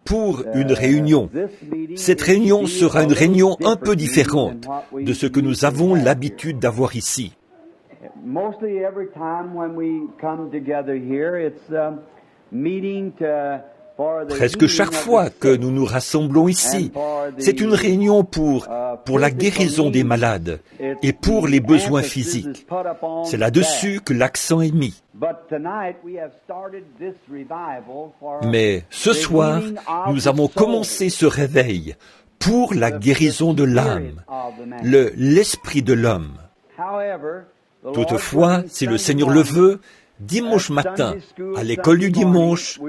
pour une réunion. Cette réunion sera une réunion un peu différente de ce que nous avons l'habitude d'avoir ici. Presque chaque fois que nous nous rassemblons ici, c'est une réunion pour la guérison des malades et pour les besoins physiques. C'est là-dessus que l'accent est mis. Mais ce soir, nous avons commencé ce réveil pour la guérison de l'âme, l'esprit de l'homme. Toutefois, si le Seigneur le veut, dimanche matin, à l'école du dimanche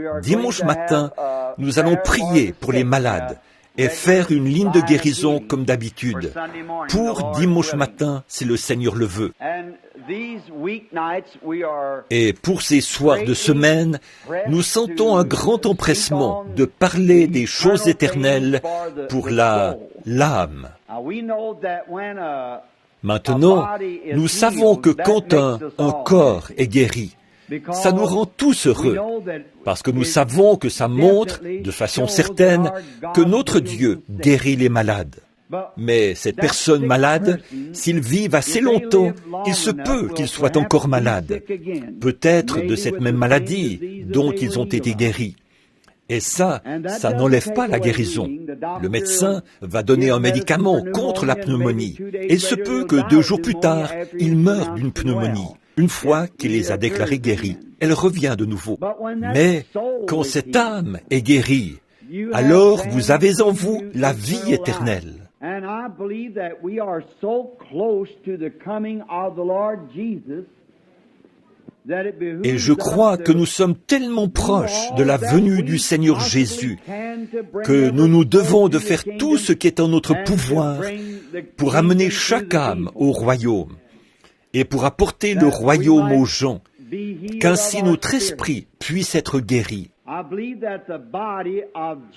matin, nous allons prier pour les malades et faire une ligne de guérison comme d'habitude, pour dimanche matin, si le Seigneur le veut. Et pour ces soirs de semaine, nous sentons un grand empressement de parler des choses éternelles pour l'âme. Maintenant, nous savons que quand un corps est guéri, ça nous rend tous heureux, parce que nous savons que ça montre, de façon certaine, que notre Dieu guérit les malades. Mais cette personne malade, s'ils vivent assez longtemps, il se peut qu'ils soient encore malades, peut-être de cette même maladie dont ils ont été guéris. Et ça n'enlève pas la guérison. Le médecin va donner un médicament contre la pneumonie. Et il se peut que 2 jours plus tard, il meure d'une pneumonie. Une fois qu'il les a déclarés guéris, elle revient de nouveau. Mais quand cette âme est guérie, alors vous avez en vous la vie éternelle. Et je crois que nous sommes tellement proches de la venue du Seigneur Jésus que nous nous devons de faire tout ce qui est en notre pouvoir pour amener chaque âme au royaume et pour apporter le royaume aux gens, qu'ainsi notre esprit puisse être guéri.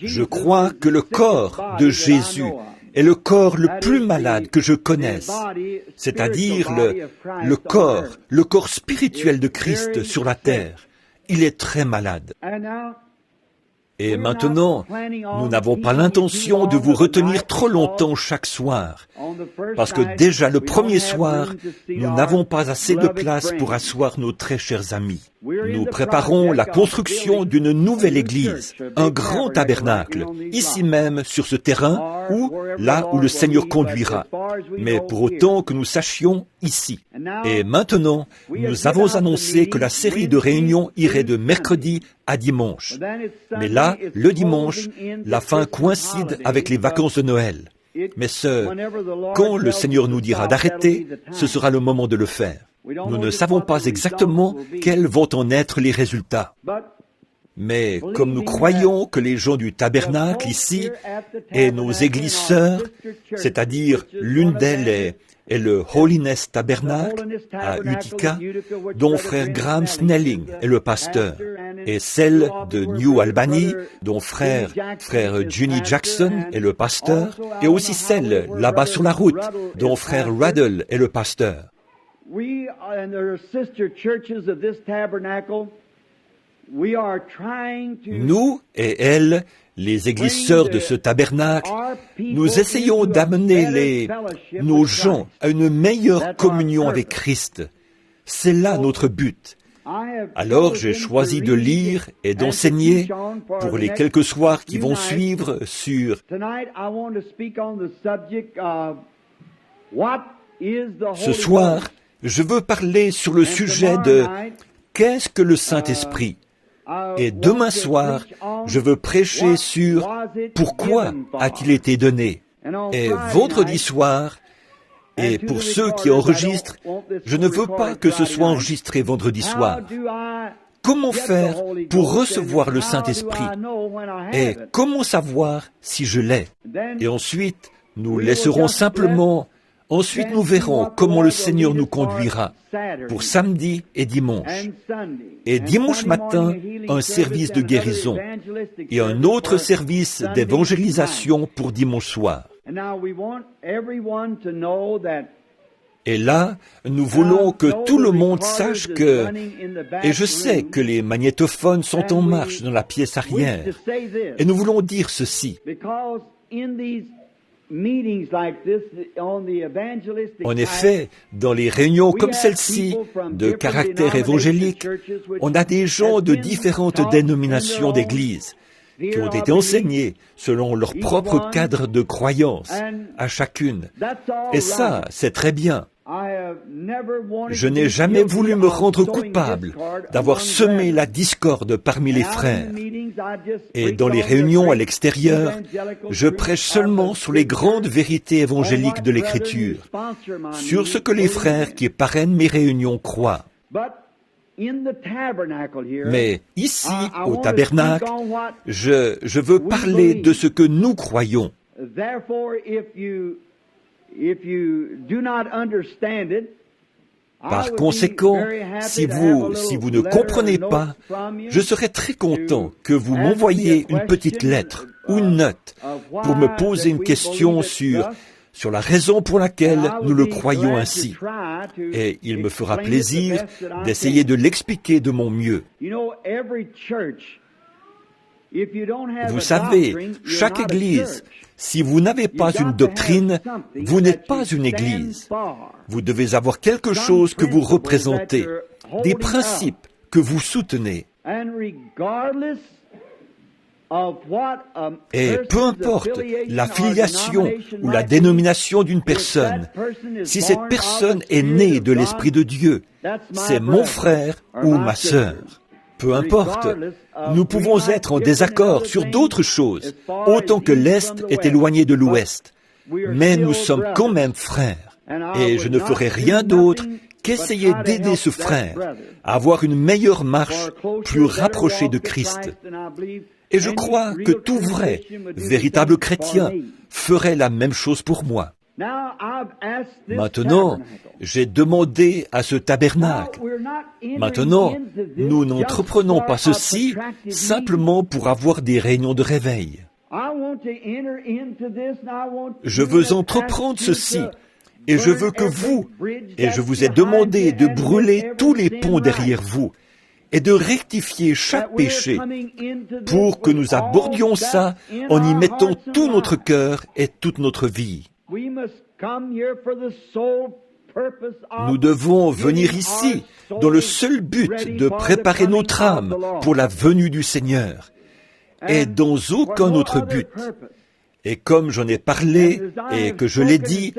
Je crois que le corps de Jésus est le corps le plus malade que je connaisse, c'est-à-dire le corps spirituel de Christ sur la terre. Il est très malade. Et maintenant, nous n'avons pas l'intention de vous retenir trop longtemps chaque soir, parce que déjà le premier soir, nous n'avons pas assez de place pour asseoir nos très chers amis. Nous préparons la construction d'une nouvelle église, un grand tabernacle, ici même sur ce terrain, là où le Seigneur conduira, mais pour autant que nous sachions ici. Et maintenant, nous avons annoncé que la série de réunions irait de mercredi à dimanche. Mais là, le dimanche, la fin coïncide avec les vacances de Noël. Mais quand le Seigneur nous dira d'arrêter, ce sera le moment de le faire. Nous ne savons pas exactement quels vont en être les résultats. Mais comme nous croyons que les gens du tabernacle ici et nos églises sœurs, c'est-à-dire l'une d'elles est le Holiness Tabernacle à Utica, dont frère Graham Snelling est le pasteur, et celle de New Albany, dont frère Juni Jackson est le pasteur, et aussi celle là-bas sur la route, dont frère Ruddle est le pasteur. Nous et elles, les églises sœurs de ce tabernacle, nous essayons d'amener nos gens à une meilleure communion avec Christ. C'est là notre but. Alors j'ai choisi de lire et d'enseigner pour les quelques soirs qui vont suivre sur ce soir, je veux parler sur le sujet de qu'est-ce que le Saint-Esprit. Et demain soir, je veux prêcher sur pourquoi a-t-il été donné. Et vendredi soir, et pour ceux qui enregistrent, je ne veux pas que ce soit enregistré vendredi soir. Comment faire pour recevoir le Saint-Esprit? Et comment savoir si je l'ai? Et ensuite, nous laisserons simplement. Ensuite, nous verrons comment le Seigneur nous conduira pour samedi et dimanche. Et dimanche matin, un service de guérison et un autre service d'évangélisation pour dimanche soir. Et là, nous voulons que tout le monde sache que, et je sais que les magnétophones sont en marche dans la pièce arrière, et nous voulons dire ceci. En effet, dans les réunions comme celle-ci, de caractère évangélique, on a des gens de différentes dénominations d'église qui ont été enseignés selon leur propre cadre de croyance à chacune. Et ça, c'est très bien. Je n'ai jamais voulu me rendre coupable d'avoir semé la discorde parmi les frères. Et dans les réunions à l'extérieur, je prêche seulement sur les grandes vérités évangéliques de l'Écriture, sur ce que les frères qui parrainent mes réunions croient. Mais ici, au tabernacle, je veux parler de ce que nous croyons. Par conséquent, si vous ne comprenez pas, je serais très content que vous m'envoyiez une petite lettre ou une note pour me poser une question sur la raison pour laquelle nous le croyons ainsi. Et il me fera plaisir d'essayer de l'expliquer de mon mieux. Vous savez, chaque église, si vous n'avez pas une doctrine, vous n'êtes pas une église. Vous devez avoir quelque chose que vous représentez, des principes que vous soutenez. Et peu importe la filiation ou la dénomination d'une personne, si cette personne est née de l'Esprit de Dieu, c'est mon frère ou ma sœur. Peu importe, nous pouvons être en désaccord sur d'autres choses, autant que l'Est est éloigné de l'Ouest. Mais nous sommes quand même frères. Et je ne ferai rien d'autre qu'essayer d'aider ce frère à avoir une meilleure marche plus rapprochée de Christ. Et je crois que tout vrai, véritable chrétien, ferait la même chose pour moi. Maintenant, j'ai demandé à ce tabernacle. Maintenant, nous n'entreprenons pas ceci simplement pour avoir des réunions de réveil. Je veux entreprendre ceci, et je veux que vous, et je vous ai demandé de brûler tous les ponts derrière vous, et de rectifier chaque péché, pour que nous abordions ça en y mettant tout notre cœur et toute notre vie. Nous devons venir ici dans le seul but de préparer notre âme pour la venue du Seigneur, et dans aucun autre but. Et comme j'en ai parlé et que je l'ai dit,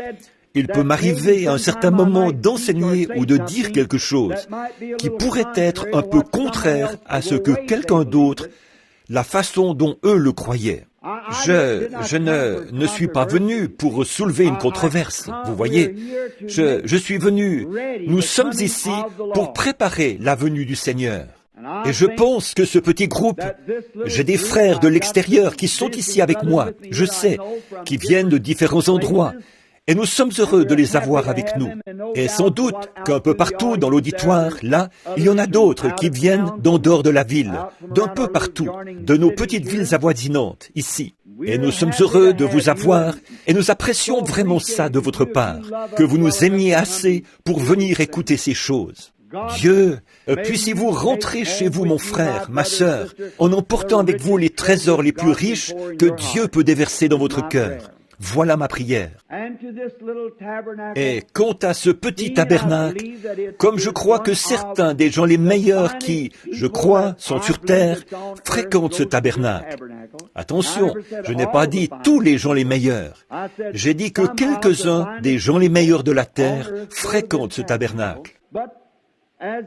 il peut m'arriver à un certain moment d'enseigner ou de dire quelque chose qui pourrait être un peu contraire à ce que quelqu'un d'autre, la façon dont eux le croyaient. Je ne suis pas venu pour soulever une controverse, vous voyez. Je suis venu, nous sommes ici pour préparer la venue du Seigneur. Et je pense que ce petit groupe, j'ai des frères de l'extérieur qui sont ici avec moi, je sais, qui viennent de différents endroits. Et nous sommes heureux de les avoir avec nous. Et sans doute qu'un peu partout dans l'auditoire, là, il y en a d'autres qui viennent d'en dehors de la ville, d'un peu partout, de nos petites villes avoisinantes, ici. Et nous sommes heureux de vous avoir, et nous apprécions vraiment ça de votre part, que vous nous aimiez assez pour venir écouter ces choses. Dieu, puissiez-vous rentrer chez vous, mon frère, ma sœur, en emportant avec vous les trésors les plus riches que Dieu peut déverser dans votre cœur. Voilà ma prière. Et quant à ce petit tabernacle, comme je crois que certains des gens les meilleurs qui, je crois, sont sur terre, fréquentent ce tabernacle. Attention, je n'ai pas dit tous les gens les meilleurs. J'ai dit que quelques-uns des gens les meilleurs de la terre fréquentent ce tabernacle.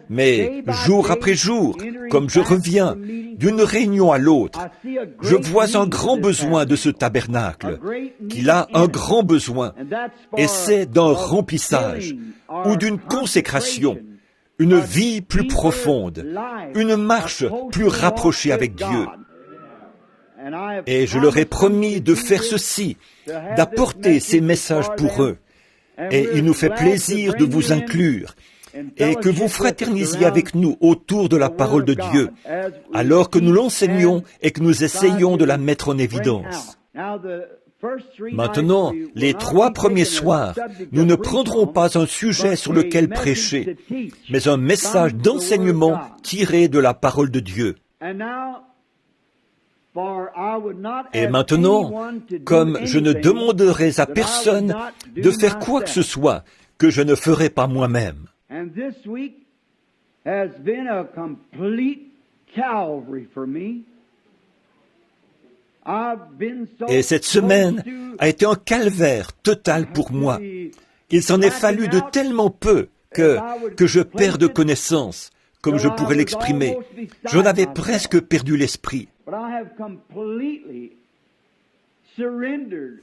Mais jour après jour, comme je reviens d'une réunion à l'autre, je vois un grand besoin de ce tabernacle, qu'il a un grand besoin, et c'est d'un remplissage ou d'une consécration, une vie plus profonde, une marche plus rapprochée avec Dieu. Et je leur ai promis de faire ceci, d'apporter ces messages pour eux. Et il nous fait plaisir de vous inclure, et que vous fraternisiez avec nous autour de la parole de Dieu, alors que nous l'enseignons et que nous essayons de la mettre en évidence. Maintenant, les 3 premiers soirs, nous ne prendrons pas un sujet sur lequel prêcher, mais un message d'enseignement tiré de la parole de Dieu. Et maintenant, comme je ne demanderai à personne de faire quoi que ce soit que je ne ferai pas moi-même. Et cette semaine a été un calvaire total pour moi. Il s'en est fallu de tellement peu que je perds de connaissance, comme je pourrais l'exprimer. J'en avais presque perdu l'esprit.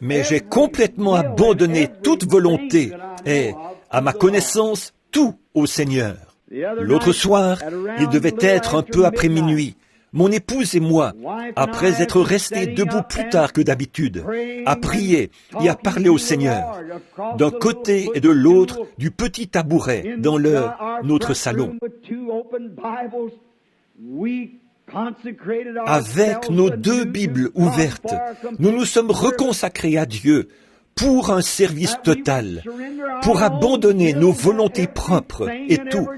Mais j'ai complètement abandonné toute volonté et, à ma connaissance, tout au Seigneur. L'autre soir, il devait être un peu après minuit. Mon épouse et moi, après être restés debout plus tard que d'habitude, à prier et à parler au Seigneur, d'un côté et de l'autre du petit tabouret dans notre salon. Avec nos 2 Bibles ouvertes, nous nous sommes reconsacrés à Dieu pour un service total, pour abandonner nos volontés propres et tout,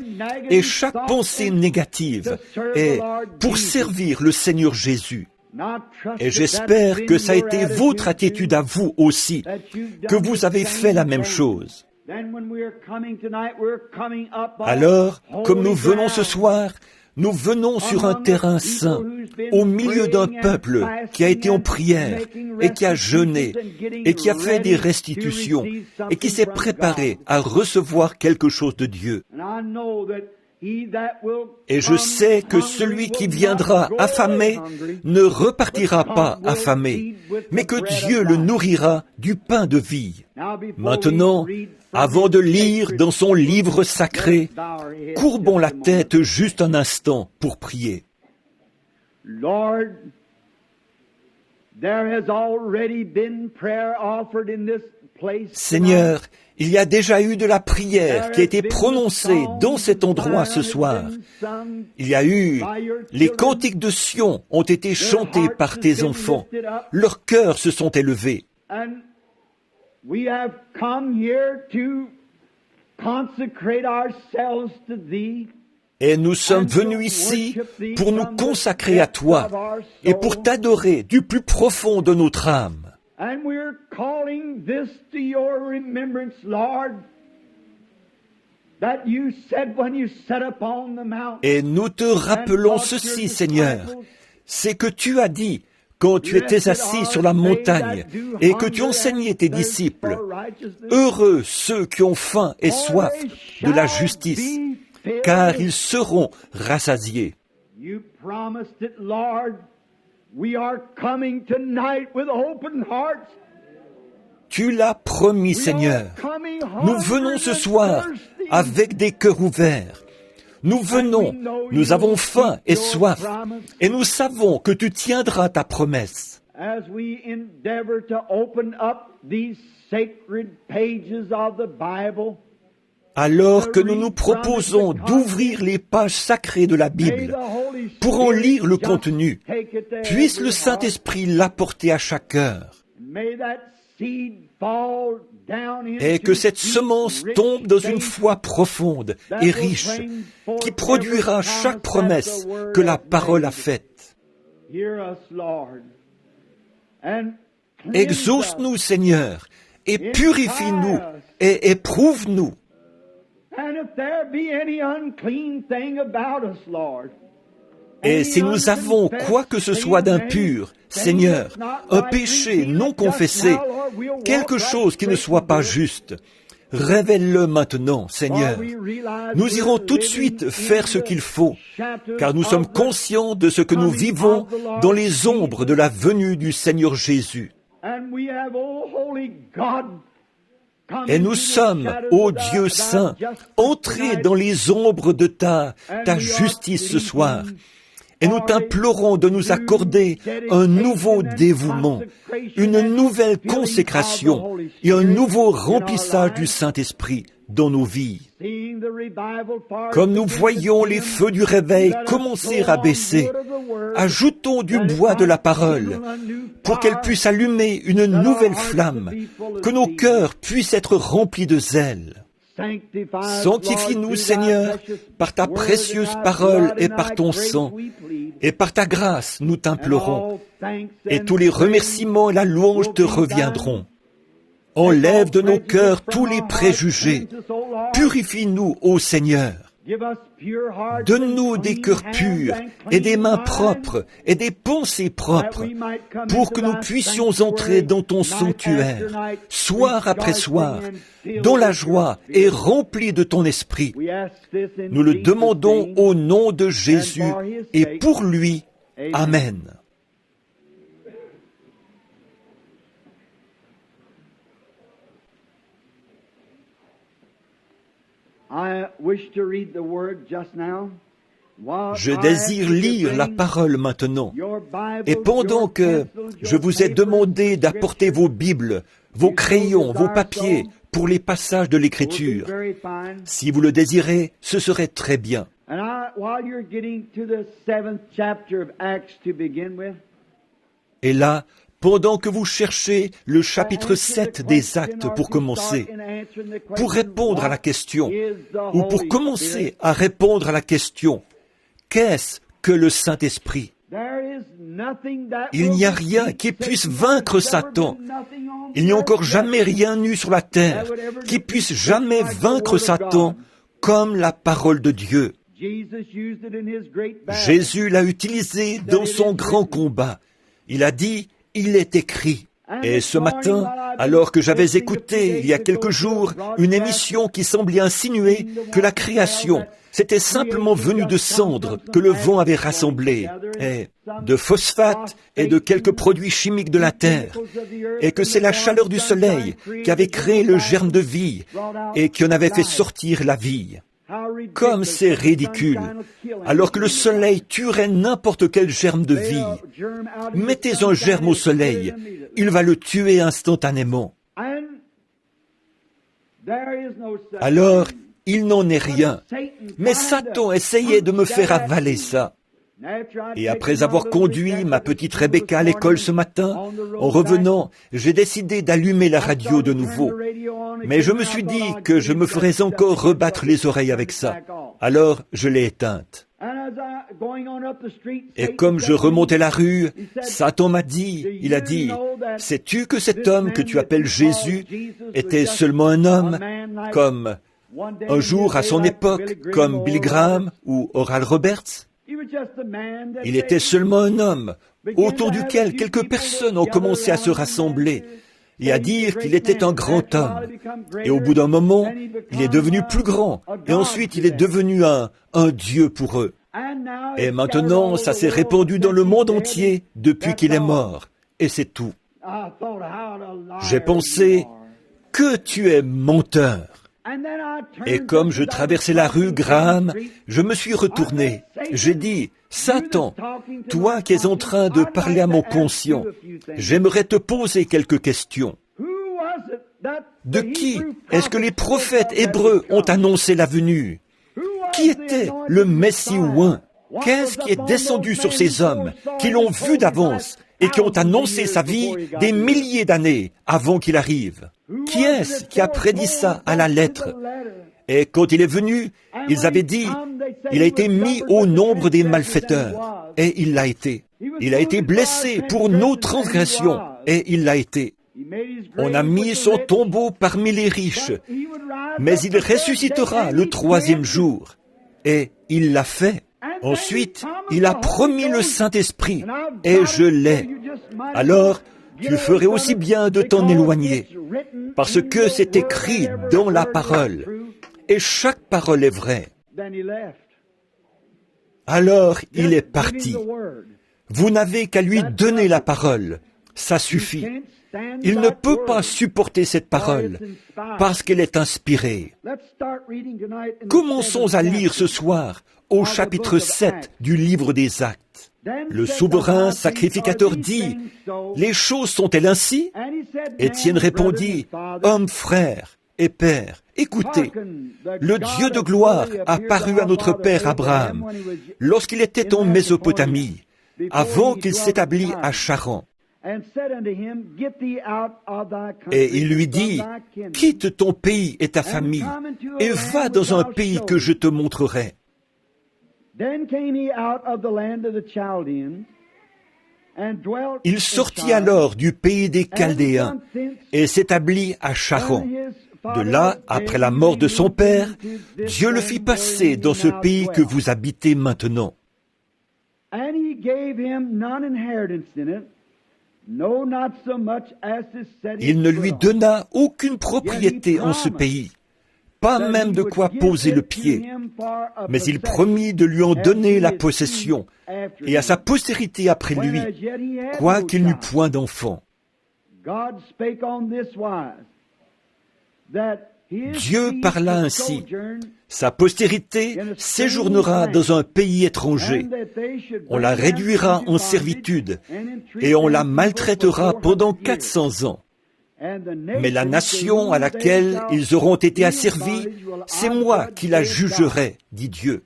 et chaque pensée négative, et pour servir le Seigneur Jésus. Et j'espère que ça a été votre attitude à vous aussi, que vous avez fait la même chose. Alors, comme nous venons ce soir, nous venons sur un terrain saint, au milieu d'un peuple qui a été en prière et qui a jeûné et qui a fait des restitutions et qui s'est préparé à recevoir quelque chose de Dieu. Et je sais que celui qui viendra affamé ne repartira pas affamé, mais que Dieu le nourrira du pain de vie. Maintenant, avant de lire dans son livre sacré, courbons la tête juste un instant pour prier. Lord, there has already been prayer offered in this place. Seigneur, il y a déjà eu de la prière qui a été prononcée dans cet endroit ce soir. Il y a eu, les cantiques de Sion ont été chantés par tes enfants. Leurs cœurs se sont élevés. We have come here to consecrate ourselves to thee. Et nous sommes venus ici pour nous consacrer à toi et pour t'adorer du plus profond de notre âme. And we're calling this to your remembrance, Lord, that you said when you sat upon the mountain. Et nous te rappelons ceci, Seigneur, c'est que tu as dit quand tu étais assis sur la montagne et que tu enseignais tes disciples, heureux ceux qui ont faim et soif de la justice, car ils seront rassasiés. You promised it, Lord. We are coming tonight with open hearts. Tu l'as promis, Seigneur. Nous venons ce soir avec des cœurs ouverts. Nous venons, nous avons faim et soif, et nous savons que tu tiendras ta promesse. As we endeavor to open up these sacred pages of the Bible, alors que nous nous proposons d'ouvrir les pages sacrées de la Bible pour en lire le contenu, puisse le Saint-Esprit l'apporter à chaque cœur. Et que cette semence tombe dans une foi profonde et riche, qui produira chaque promesse que la parole a faite. Exauce-nous, Seigneur, et purifie-nous et éprouve-nous. Et si nous avons quoi que ce soit d'impur, Seigneur, un péché non confessé, quelque chose qui ne soit pas juste, révèle-le maintenant, Seigneur. Nous irons tout de suite faire ce qu'il faut, car nous sommes conscients de ce que nous vivons dans les ombres de la venue du Seigneur Jésus. Et nous sommes, ô Dieu saint, entrés dans les ombres de ta justice ce soir. Et nous t'implorons de nous accorder un nouveau dévouement, une nouvelle consécration et un nouveau remplissage du Saint-Esprit dans nos vies. Comme nous voyons les feux du réveil commencer à baisser, ajoutons du bois de la parole pour qu'elle puisse allumer une nouvelle flamme, que nos cœurs puissent être remplis de zèle. Sanctifie-nous, Seigneur, par ta précieuse parole et par ton sang, et par ta grâce, nous t'implorons, et tous les remerciements et la louange te reviendront. Enlève de nos cœurs tous les préjugés. Purifie-nous, ô Seigneur. Donne-nous des cœurs purs et des mains propres et des pensées propres pour que nous puissions entrer dans ton sanctuaire, soir après soir, dans la joie et remplis de ton esprit. Nous le demandons au nom de Jésus et pour lui. Amen. Je désire lire la parole maintenant. Et pendant que je vous ai demandé d'apporter vos Bibles, vos crayons, vos papiers pour les passages de l'Écriture, si vous le désirez, ce serait très bien. Et là, pendant que vous cherchez le chapitre 7 des Actes pour commencer, pour répondre à la question, ou pour commencer à répondre à la question, qu'est-ce que le Saint-Esprit? Il n'y a rien qui puisse vaincre Satan. Il n'y a encore jamais rien eu sur la terre qui puisse jamais vaincre Satan comme la parole de Dieu. Jésus l'a utilisé dans son grand combat. Il a dit, il est écrit. Et ce matin, alors que j'avais écouté, il y a quelques jours, une émission qui semblait insinuer que la création, c'était simplement venu de cendres que le vent avait rassemblées, et de phosphate et de quelques produits chimiques de la terre, et que c'est la chaleur du soleil qui avait créé le germe de vie et qui en avait fait sortir la vie. Comme c'est ridicule, alors que le soleil tuerait n'importe quel germe de vie. Mettez un germe au soleil, il va le tuer instantanément. Alors, il n'en est rien. Mais Satan essayait de me faire avaler ça. Et après avoir conduit ma petite Rebecca à l'école ce matin, en revenant, j'ai décidé d'allumer la radio de nouveau. Mais je me suis dit que je me ferais encore rebattre les oreilles avec ça. Alors, je l'ai éteinte. Et comme je remontais la rue, Satan m'a dit, il a dit, « Sais-tu que cet homme que tu appelles Jésus était seulement un homme, comme un jour à son époque, comme Billy Graham ou Oral Roberts ?» Il était seulement un homme, autour duquel quelques personnes ont commencé à se rassembler et à dire qu'il était un grand homme. Et au bout d'un moment, il est devenu plus grand, et ensuite il est devenu un Dieu pour eux. Et maintenant, ça s'est répandu dans le monde entier depuis qu'il est mort, et c'est tout. J'ai pensé, que tu es menteur. Et comme je traversais la rue Graham, je me suis retourné. J'ai dit, « Satan, toi qui es en train de parler à mon conscient, j'aimerais te poser quelques questions. De qui est-ce que les prophètes hébreux ont annoncé la venue? Qui était le Messie oint? Qu'est-ce qui est descendu sur ces hommes qui l'ont vu d'avance et qui ont annoncé sa vie des milliers d'années avant qu'il arrive? Qui est-ce qui a prédit ça à la lettre? Et quand il est venu, ils avaient dit, il a été mis au nombre des malfaiteurs. Et il l'a été. Il a été blessé pour nos transgressions. Et il l'a été. On a mis son tombeau parmi les riches. Mais il ressuscitera le 3e jour. Et il l'a fait. Ensuite, il a promis le Saint-Esprit. Et je l'ai. Alors, tu ferais aussi bien de t'en éloigner, parce que c'est écrit dans la parole, et chaque parole est vraie. Alors il est parti. Vous n'avez qu'à lui donner la parole, ça suffit. Il ne peut pas supporter cette parole, parce qu'elle est inspirée. Commençons à lire ce soir au chapitre 7 du livre des Actes. Le souverain sacrificateur dit, « Les choses sont-elles ainsi ?» Étienne répondit, « Homme, frère et père, écoutez, le Dieu de gloire a paru à notre père Abraham lorsqu'il était en Mésopotamie, avant qu'il s'établît à Charan. Et il lui dit, « Quitte ton pays et ta famille, et va dans un pays que je te montrerai. » Il sortit alors du pays des Chaldéens et s'établit à Charan. De là, après la mort de son père, Dieu le fit passer dans ce pays que vous habitez maintenant. Il ne lui donna aucune propriété en ce pays, pas même de quoi poser le pied, mais il promit de lui en donner la possession, et à sa postérité après lui, quoiqu'il n'eût point d'enfant. Dieu parla ainsi, sa postérité séjournera dans un pays étranger, on la réduira en servitude, et on la maltraitera pendant 400 ans. Mais la nation à laquelle ils auront été asservis, c'est moi qui la jugerai, dit Dieu.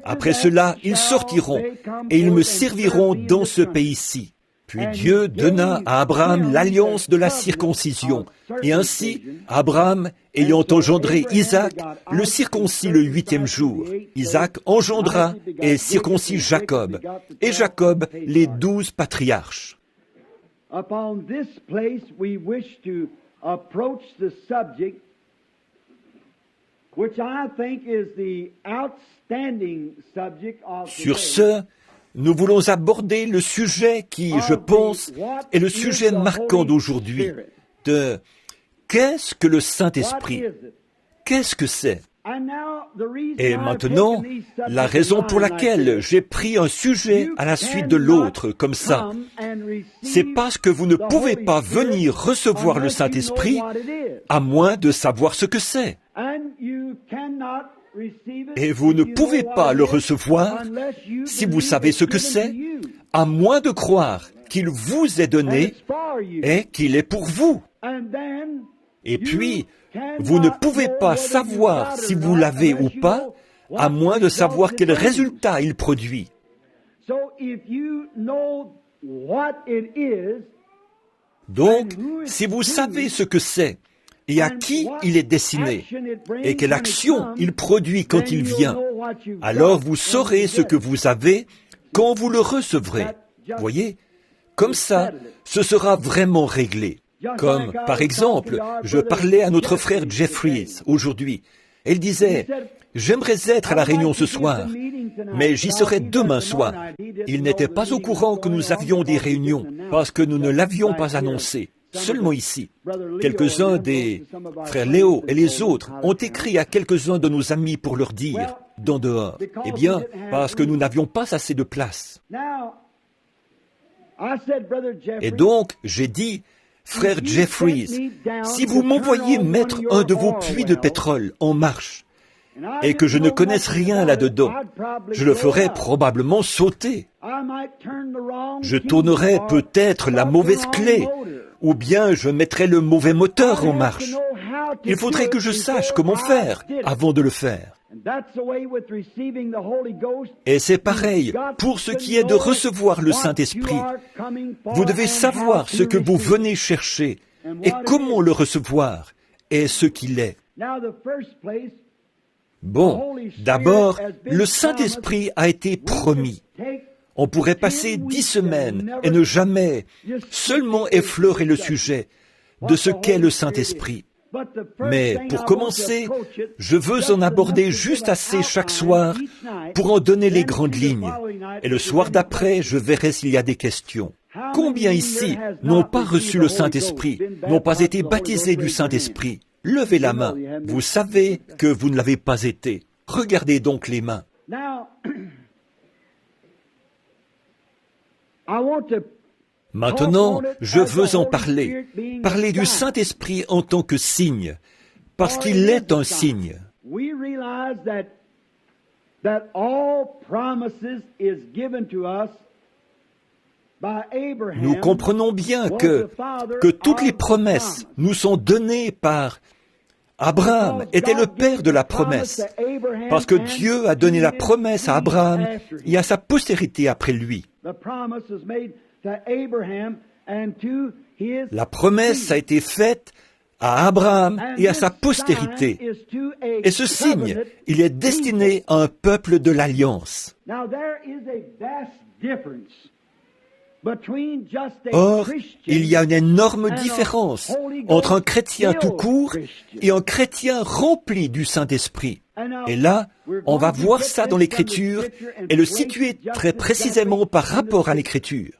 Après cela, ils sortiront, et ils me serviront dans ce pays-ci. Puis Dieu donna à Abraham l'alliance de la circoncision. Et ainsi, Abraham, ayant engendré Isaac, le circoncit le 8e jour. Isaac engendra et circoncit Jacob, et Jacob les 12 patriarches. Upon this place, we wish to approach the subject, which I think is the outstanding subject of Sur ce, nous voulons aborder le sujet qui, je pense, est le sujet marquant d'aujourd'hui, de qu'est-ce que le Saint-Esprit? Qu'est-ce que c'est? Et maintenant, la raison pour laquelle j'ai pris un sujet à la suite de l'autre comme ça, c'est parce que vous ne pouvez pas venir recevoir le Saint-Esprit à moins de savoir ce que c'est. Et vous ne pouvez pas le recevoir si vous savez ce que c'est, à moins de croire qu'il vous est donné et qu'il est pour vous. Et puis, vous ne pouvez pas savoir si vous l'avez ou pas, à moins de savoir quel résultat il produit. Donc, si vous savez ce que c'est, et à qui il est destiné, et quelle action il produit quand il vient, alors vous saurez ce que vous avez quand vous le recevrez. Voyez, comme ça, ce sera vraiment réglé. Comme, par exemple, je parlais à notre frère Jeffries aujourd'hui. Elle disait, « J'aimerais être à la réunion ce soir, mais j'y serai demain soir. » Il n'était pas au courant que nous avions des réunions, parce que nous ne l'avions pas annoncé. Seulement ici. Quelques-uns des frères Léo et les autres ont écrit à quelques-uns de nos amis pour leur dire, d'en dehors, eh bien, parce que nous n'avions pas assez de place. Et donc, j'ai dit, frère Jeffries, si vous m'envoyez mettre un de vos puits de pétrole en marche, et que je ne connaisse rien là-dedans, je le ferai probablement sauter. Je tournerai peut-être la mauvaise clé, ou bien je mettrai le mauvais moteur en marche. Il faudrait que je sache comment faire avant de le faire. Et c'est pareil pour ce qui est de recevoir le Saint-Esprit. Vous devez savoir ce que vous venez chercher et comment le recevoir et ce qu'il est. Bon, d'abord, le Saint-Esprit a été promis. On pourrait passer 10 semaines et ne jamais seulement effleurer le sujet de ce qu'est le Saint-Esprit. Mais pour commencer, je veux en aborder juste assez chaque soir pour en donner les grandes lignes. Et le soir d'après, je verrai s'il y a des questions. Combien ici n'ont pas reçu le Saint-Esprit, n'ont pas été baptisés du Saint-Esprit? Levez la main. Vous savez que vous ne l'avez pas été. Regardez donc les mains. Maintenant, je veux en parler du Saint-Esprit en tant que signe, parce qu'il est un signe. Nous comprenons bien que toutes les promesses nous sont données par Abraham était le père de la promesse, parce que Dieu a donné la promesse à Abraham et à sa postérité après lui. La promesse a été faite à Abraham et à sa postérité. Et ce signe, il est destiné à un peuple de l'Alliance. Or, il y a une énorme différence entre un chrétien tout court et un chrétien rempli du Saint-Esprit. Et là, on va voir ça dans l'Écriture et le situer très précisément par rapport à l'Écriture.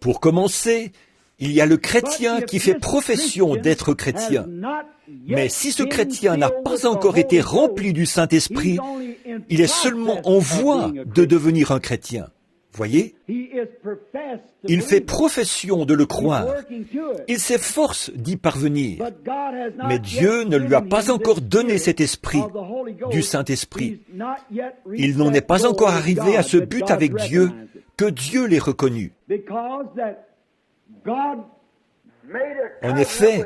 Pour commencer, il y a le chrétien qui fait profession d'être chrétien. Mais si ce chrétien n'a pas encore été rempli du Saint-Esprit, il est seulement en voie de devenir un chrétien. Voyez? Il fait profession de le croire. Il s'efforce d'y parvenir. Mais Dieu ne lui a pas encore donné cet esprit du Saint-Esprit. Il n'en est pas encore arrivé à ce but avec Dieu que Dieu l'ait reconnu. En effet,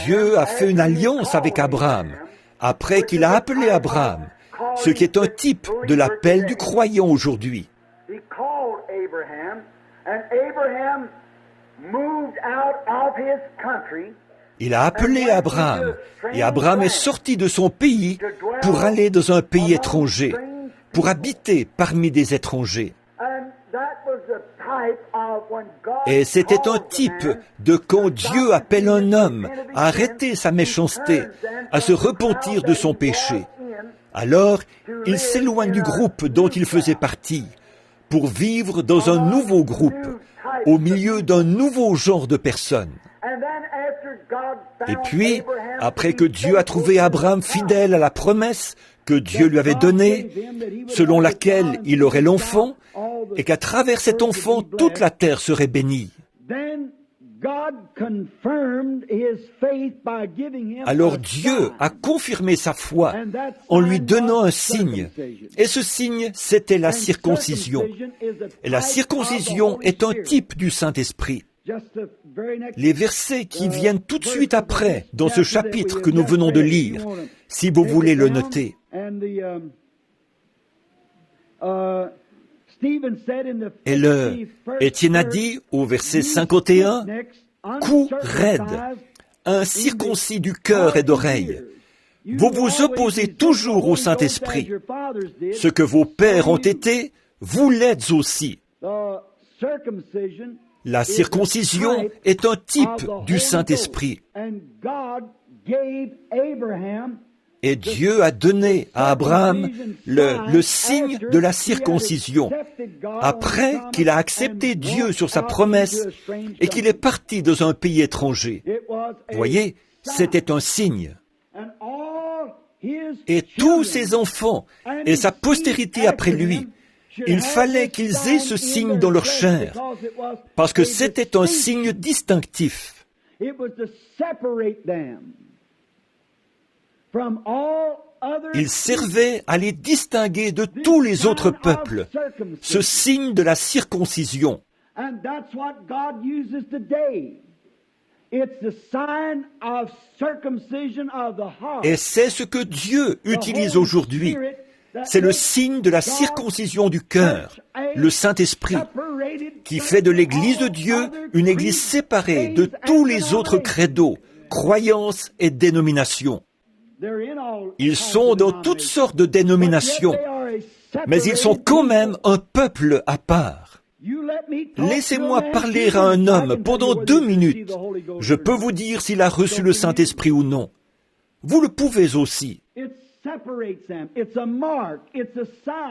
Dieu a fait une alliance avec Abraham, après qu'il a appelé Abraham, ce qui est un type de l'appel du croyant aujourd'hui. Il a appelé Abraham, et Abraham est sorti de son pays pour aller dans un pays étranger, pour habiter parmi des étrangers. Et c'était un type de quand Dieu appelle un homme à arrêter sa méchanceté, à se repentir de son péché. Alors, il s'éloigne du groupe dont il faisait partie pour vivre dans un nouveau groupe, au milieu d'un nouveau genre de personnes. Et puis, après que Dieu a trouvé Abraham fidèle à la promesse que Dieu lui avait donnée, selon laquelle il aurait l'enfant, et qu'à travers cet enfant, toute la terre serait bénie. Alors Dieu a confirmé sa foi en lui donnant un signe. Et ce signe, c'était la circoncision. Et la circoncision est un type du Saint-Esprit. Les versets qui viennent tout de suite après, dans ce chapitre que nous venons de lire, si vous voulez le noter. Et Étienne a dit au verset 51, « Coup raide, incirconcis du cœur et d'oreille. Vous vous opposez toujours au Saint-Esprit. Ce que vos pères ont été, vous l'êtes aussi. » La circoncision est un type du Saint-Esprit. Et Dieu a donné à Abraham le signe de la circoncision, après qu'il a accepté Dieu sur sa promesse et qu'il est parti dans un pays étranger. Voyez, c'était un signe. Et tous ses enfants et sa postérité après lui, il fallait qu'ils aient ce signe dans leur chair, parce que c'était un signe distinctif. Il servait à les distinguer de tous les autres peuples, ce signe de la circoncision. Et c'est ce que Dieu utilise aujourd'hui. C'est le signe de la circoncision du cœur, le Saint-Esprit, qui fait de l'Église de Dieu une Église séparée de tous les autres credos, croyances et dénominations. Ils sont dans toutes sortes de dénominations, mais ils sont quand même un peuple à part. Laissez-moi parler à un homme pendant 2 minutes. Je peux vous dire s'il a reçu le Saint-Esprit ou non. Vous le pouvez aussi.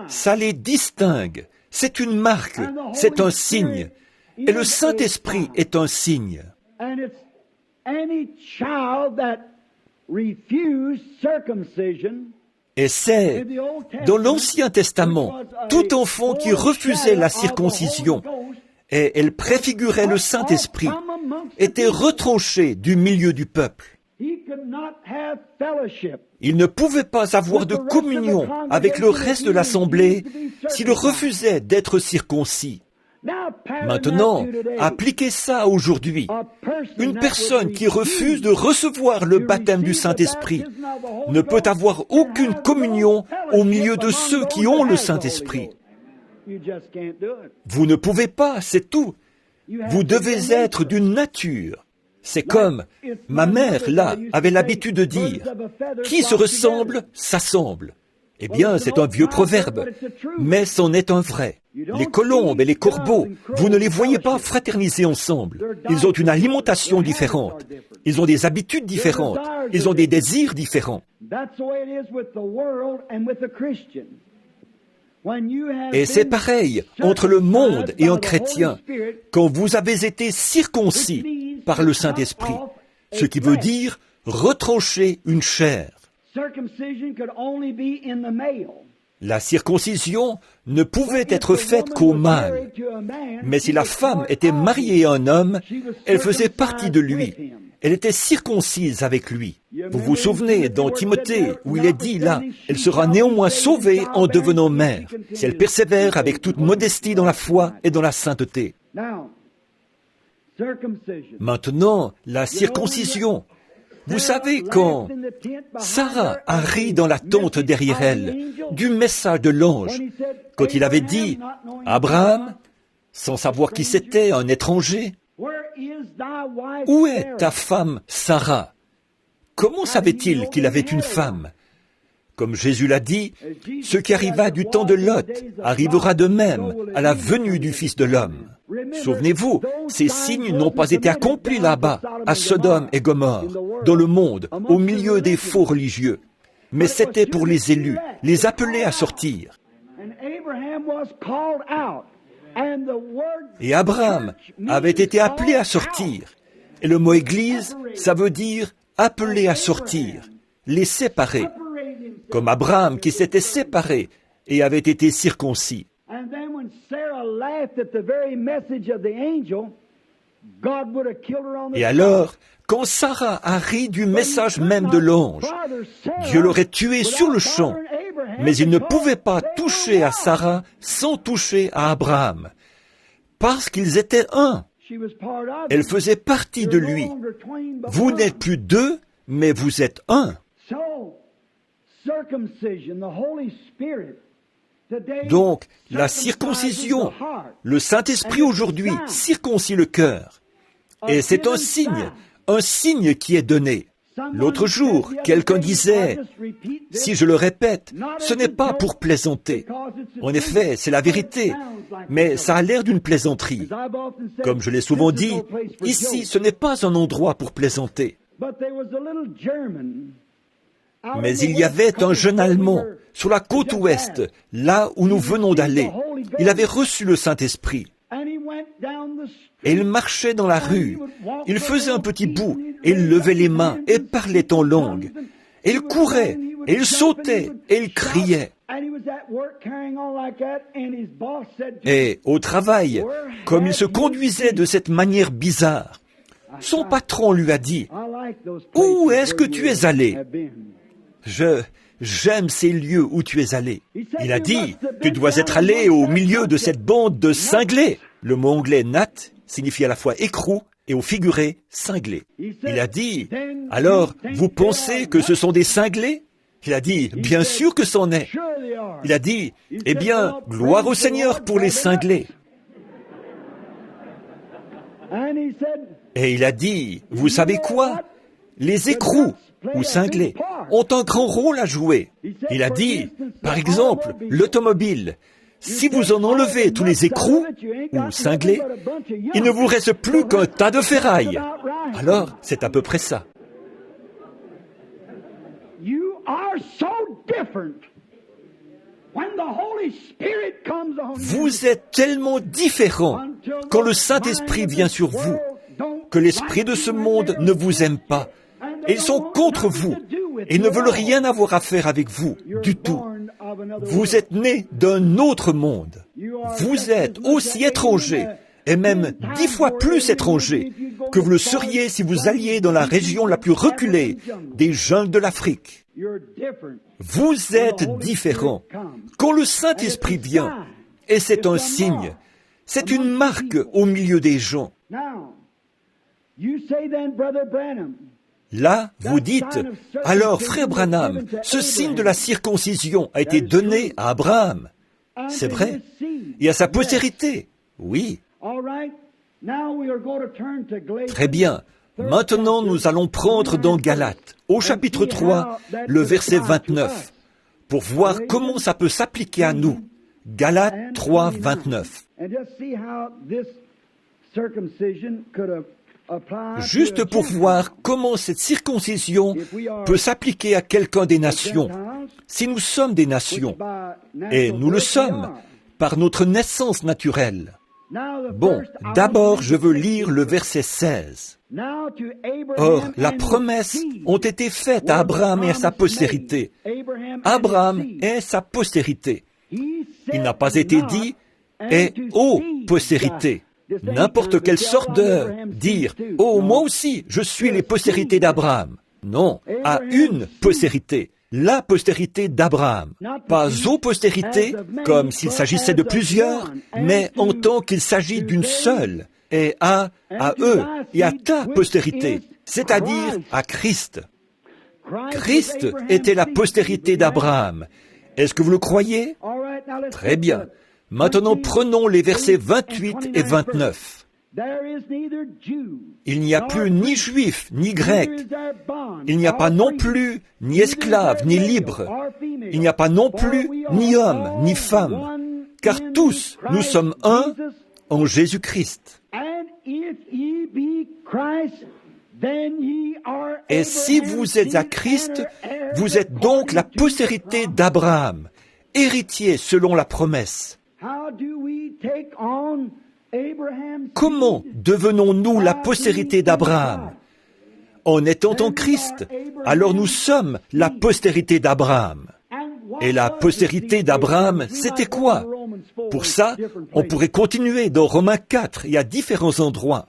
Ça les distingue. C'est une marque, c'est un signe. Et le Saint-Esprit est un signe. Et c'est, dans l'Ancien Testament, tout enfant qui refusait la circoncision, et elle préfigurait le Saint-Esprit, était retranché du milieu du peuple. Il ne pouvait pas avoir de communion avec le reste de l'assemblée s'il refusait d'être circoncis. Maintenant, appliquez ça aujourd'hui. Une personne qui refuse de recevoir le baptême du Saint-Esprit ne peut avoir aucune communion au milieu de ceux qui ont le Saint-Esprit. Vous ne pouvez pas, c'est tout. Vous devez être d'une nature. C'est comme ma mère, là, avait l'habitude de dire, « Qui se ressemble, s'assemble ». Eh bien, c'est un vieux proverbe, mais c'en est un vrai. Les colombes et les corbeaux, vous ne les voyez pas fraterniser ensemble. Ils ont une alimentation différente. Ils ont des habitudes différentes. Ils ont des désirs différents. Et c'est pareil entre le monde et un chrétien quand vous avez été circoncis par le Saint-Esprit, ce qui veut dire retrancher une chair. La circoncision ne pouvait être faite qu'au mâle, mais si la femme était mariée à un homme, elle faisait partie de lui. Elle était circoncise avec lui. Vous vous souvenez dans Timothée où il est dit là, elle sera néanmoins sauvée en devenant mère, si elle persévère avec toute modestie dans la foi et dans la sainteté. Maintenant, la circoncision. Vous savez, quand Sarah a ri dans la tente derrière elle du message de l'ange, quand il avait dit « Abraham », sans savoir qui c'était, un étranger, « Où est ta femme Sarah ?» Comment savait-il qu'il avait une femme ? Comme Jésus l'a dit, ce qui arriva du temps de Lot arrivera de même à la venue du Fils de l'homme. Souvenez-vous, ces signes n'ont pas été accomplis là-bas, à Sodome et Gomorrhe, dans le monde, au milieu des faux religieux. Mais c'était pour les élus, les appeler à sortir. Et Abraham avait été appelé à sortir. Et le mot « église », ça veut dire « appeler à sortir », les séparer. Comme Abraham qui s'était séparé et avait été circoncis. Et alors, quand Sarah a ri du message même de l'ange, Dieu l'aurait tué sur le champ, mais il ne pouvait pas toucher à Sarah sans toucher à Abraham, parce qu'ils étaient un. Elle faisait partie de lui. Vous n'êtes plus deux, mais vous êtes un. Donc, la circoncision, le Saint-Esprit aujourd'hui circoncit le cœur. Et c'est un signe qui est donné. L'autre jour, quelqu'un disait, si je le répète, ce n'est pas pour plaisanter. En effet, c'est la vérité, mais ça a l'air d'une plaisanterie. Comme je l'ai souvent dit, ici, ce n'est pas un endroit pour plaisanter. Mais il y avait un jeune Allemand sur la côte ouest, là où nous venons d'aller. Il avait reçu le Saint-Esprit. Et il marchait dans la rue. Il faisait un petit bout, et il levait les mains, et parlait en langue. Et il courait, et il sautait, et il criait. Et au travail, comme il se conduisait de cette manière bizarre, son patron lui a dit, « Où est-ce que tu es allé ?» J'aime ces lieux où tu es allé. Il a dit, tu dois être allé au milieu de cette bande de cinglés. Le mot anglais nat signifie à la fois écrou et au figuré cinglé. Il a dit, alors, vous pensez que ce sont des cinglés? Il a dit, bien sûr que c'en est. Il a dit, eh bien, gloire au Seigneur pour les cinglés. Et il a dit, vous savez quoi? Les écrous ou cinglés ont un grand rôle à jouer. Il a dit, par exemple, l'automobile, si vous en enlevez tous les écrous ou cinglés, il ne vous reste plus qu'un tas de ferraille. Alors, c'est à peu près ça. Vous êtes tellement différents quand le Saint-Esprit vient sur vous, que l'esprit de ce monde ne vous aime pas. Et ils sont contre vous et ne veulent rien avoir à faire avec vous du tout. Vous êtes nés d'un autre monde. Vous êtes aussi étrangers, et même 10 fois plus étrangers, que vous le seriez si vous alliez dans la région la plus reculée des jungles de l'Afrique. Vous êtes différents quand le Saint-Esprit vient, et c'est un signe. C'est une marque au milieu des gens. Là, vous dites, alors, frère Branham, ce signe de la circoncision a été donné à Abraham. C'est vrai. Et à sa postérité. Oui. Très bien. Maintenant, nous allons prendre dans Galates, au chapitre 3, le verset 29, pour voir comment ça peut s'appliquer à nous. Galates 3, 29. Juste pour voir comment cette circoncision peut s'appliquer à quelqu'un des nations. Si nous sommes des nations, et nous le sommes, par notre naissance naturelle. Bon, d'abord, je veux lire le verset 16. Or, la promesse ont été faites à Abraham et à sa postérité. Abraham est sa postérité. Il n'a pas été dit « et aux postérités ». N'importe quelle sorte de dire « oh, moi aussi, je suis les postérités d'Abraham ». Non, à une postérité, la postérité d'Abraham. Pas aux postérités, comme s'il s'agissait de plusieurs, mais en tant qu'il s'agit d'une seule, et à eux, et à ta postérité, c'est-à-dire à Christ. Christ était la postérité d'Abraham. Est-ce que vous le croyez? Très bien. Maintenant, prenons les versets 28 et 29. Il n'y a plus ni juif, ni grec. Il n'y a pas non plus ni esclave, ni libre. Il n'y a pas non plus ni homme, ni femme. Car tous, nous sommes un en Jésus-Christ. Et si vous êtes à Christ, vous êtes donc la postérité d'Abraham, héritier selon la promesse. Comment devenons-nous la postérité d'Abraham? En étant en Christ, alors nous sommes la postérité d'Abraham. Et la postérité d'Abraham, c'était quoi? Pour ça, on pourrait continuer dans Romains 4 et à différents endroits.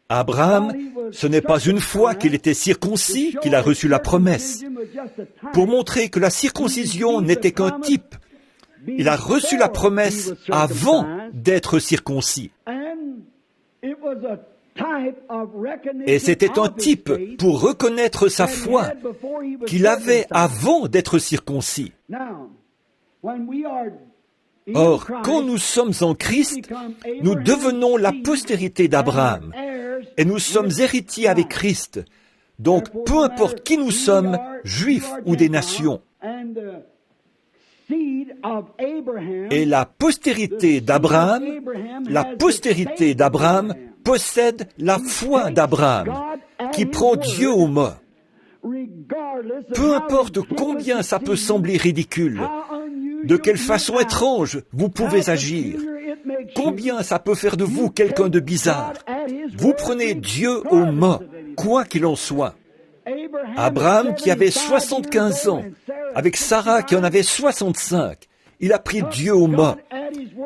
Abraham, ce n'est pas une fois qu'il était circoncis qu'il a reçu la promesse. Pour montrer que la circoncision n'était qu'un type, il a reçu la promesse avant d'être circoncis. Et c'était un type pour reconnaître sa foi qu'il avait avant d'être circoncis. Or, quand nous sommes en Christ, nous devenons la postérité d'Abraham et nous sommes héritiers avec Christ. Donc, peu importe qui nous sommes, juifs ou des nations. Et la postérité d'Abraham possède la foi d'Abraham, qui prend Dieu au mot. Peu importe combien ça peut sembler ridicule, de quelle façon étrange vous pouvez agir, combien ça peut faire de vous quelqu'un de bizarre, vous prenez Dieu au mot, quoi qu'il en soit. Abraham qui avait 75 ans, avec Sarah qui en avait 65, il a pris Dieu au mot.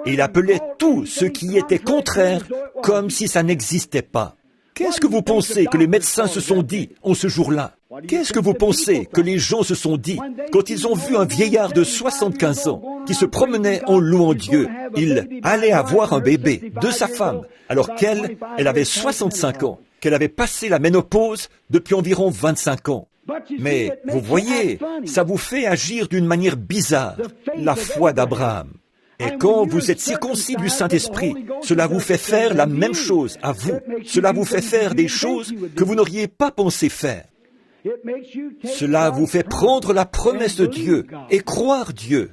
Et il appelait tout ce qui était contraire comme si ça n'existait pas. Qu'est-ce que vous pensez que les médecins se sont dit en ce jour-là? Qu'est-ce que vous pensez que les gens se sont dit quand ils ont vu un vieillard de 75 ans qui se promenait en louant Dieu? Il allait avoir un bébé de sa femme, alors qu'elle avait 65 ans, qu'elle avait passé la ménopause depuis environ 25 ans. Mais vous voyez, ça vous fait agir d'une manière bizarre, la foi d'Abraham. Et quand vous êtes circoncis du Saint-Esprit, cela vous fait faire la même chose à vous. Cela vous fait faire des choses que vous n'auriez pas pensé faire. Cela vous fait prendre la promesse de Dieu et croire Dieu.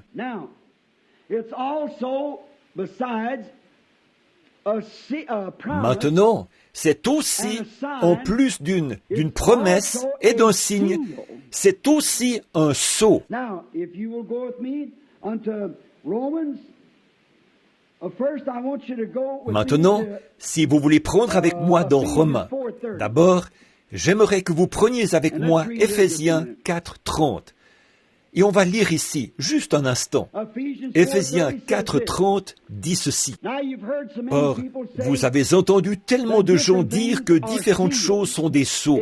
Maintenant, c'est aussi, en plus d'une promesse et d'un signe, c'est aussi un sceau. Maintenant, si vous voulez prendre avec moi dans Romains, d'abord, j'aimerais que vous preniez avec moi Éphésiens 4:30. Et on va lire ici, juste un instant. Éphésiens 4:30 dit ceci. Or, vous avez entendu tellement de gens dire que différentes choses sont des sceaux.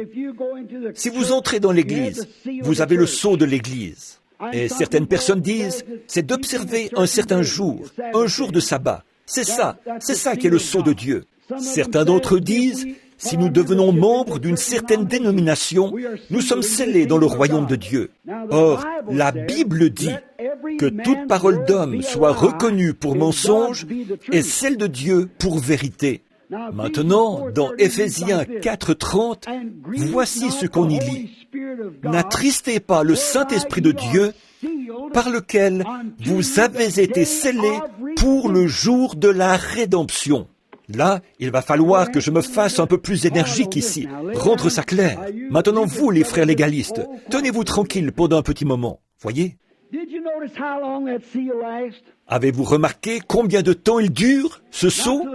Si vous entrez dans l'Église, vous avez le sceau de l'Église. Et certaines personnes disent, c'est d'observer un certain jour, un jour de sabbat. C'est ça qui est le sceau de Dieu. Certains d'entre eux disent, si nous devenons membres d'une certaine dénomination, nous sommes scellés dans le royaume de Dieu. Or, la Bible dit que toute parole d'homme soit reconnue pour mensonge et celle de Dieu pour vérité. Maintenant, dans Éphésiens 4:30, voici ce qu'on y lit. N'attristez pas le Saint-Esprit de Dieu, par lequel vous avez été scellés pour le jour de la rédemption. Là, il va falloir que je me fasse un peu plus énergique ici, rendre ça clair. Maintenant, vous, les frères légalistes, tenez-vous tranquilles pendant un petit moment. Voyez? Avez-vous remarqué combien de temps il dure, ce sceau?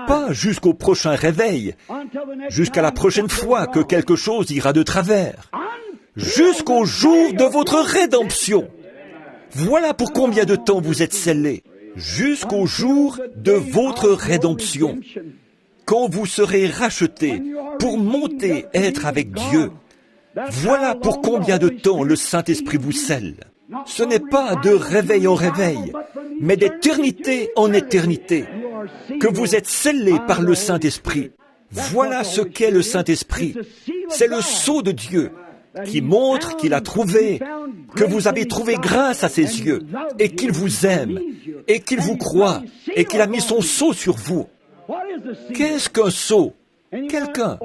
Pas jusqu'au prochain réveil, jusqu'à la prochaine fois que quelque chose ira de travers. Jusqu'au jour de votre rédemption. Voilà pour combien de temps vous êtes scellés. Jusqu'au jour de votre rédemption. Quand vous serez rachetés pour monter être avec Dieu. Voilà pour combien de temps le Saint-Esprit vous scelle. Ce n'est pas de réveil en réveil, mais d'éternité en éternité, que vous êtes scellés par le Saint-Esprit. Voilà ce qu'est le Saint-Esprit. C'est le sceau de Dieu qui montre qu'il a trouvé, que vous avez trouvé grâce à ses yeux, et qu'il vous aime, et qu'il vous croit, et qu'il a mis son sceau sur vous. Qu'est-ce qu'un sceau? Quelqu'un.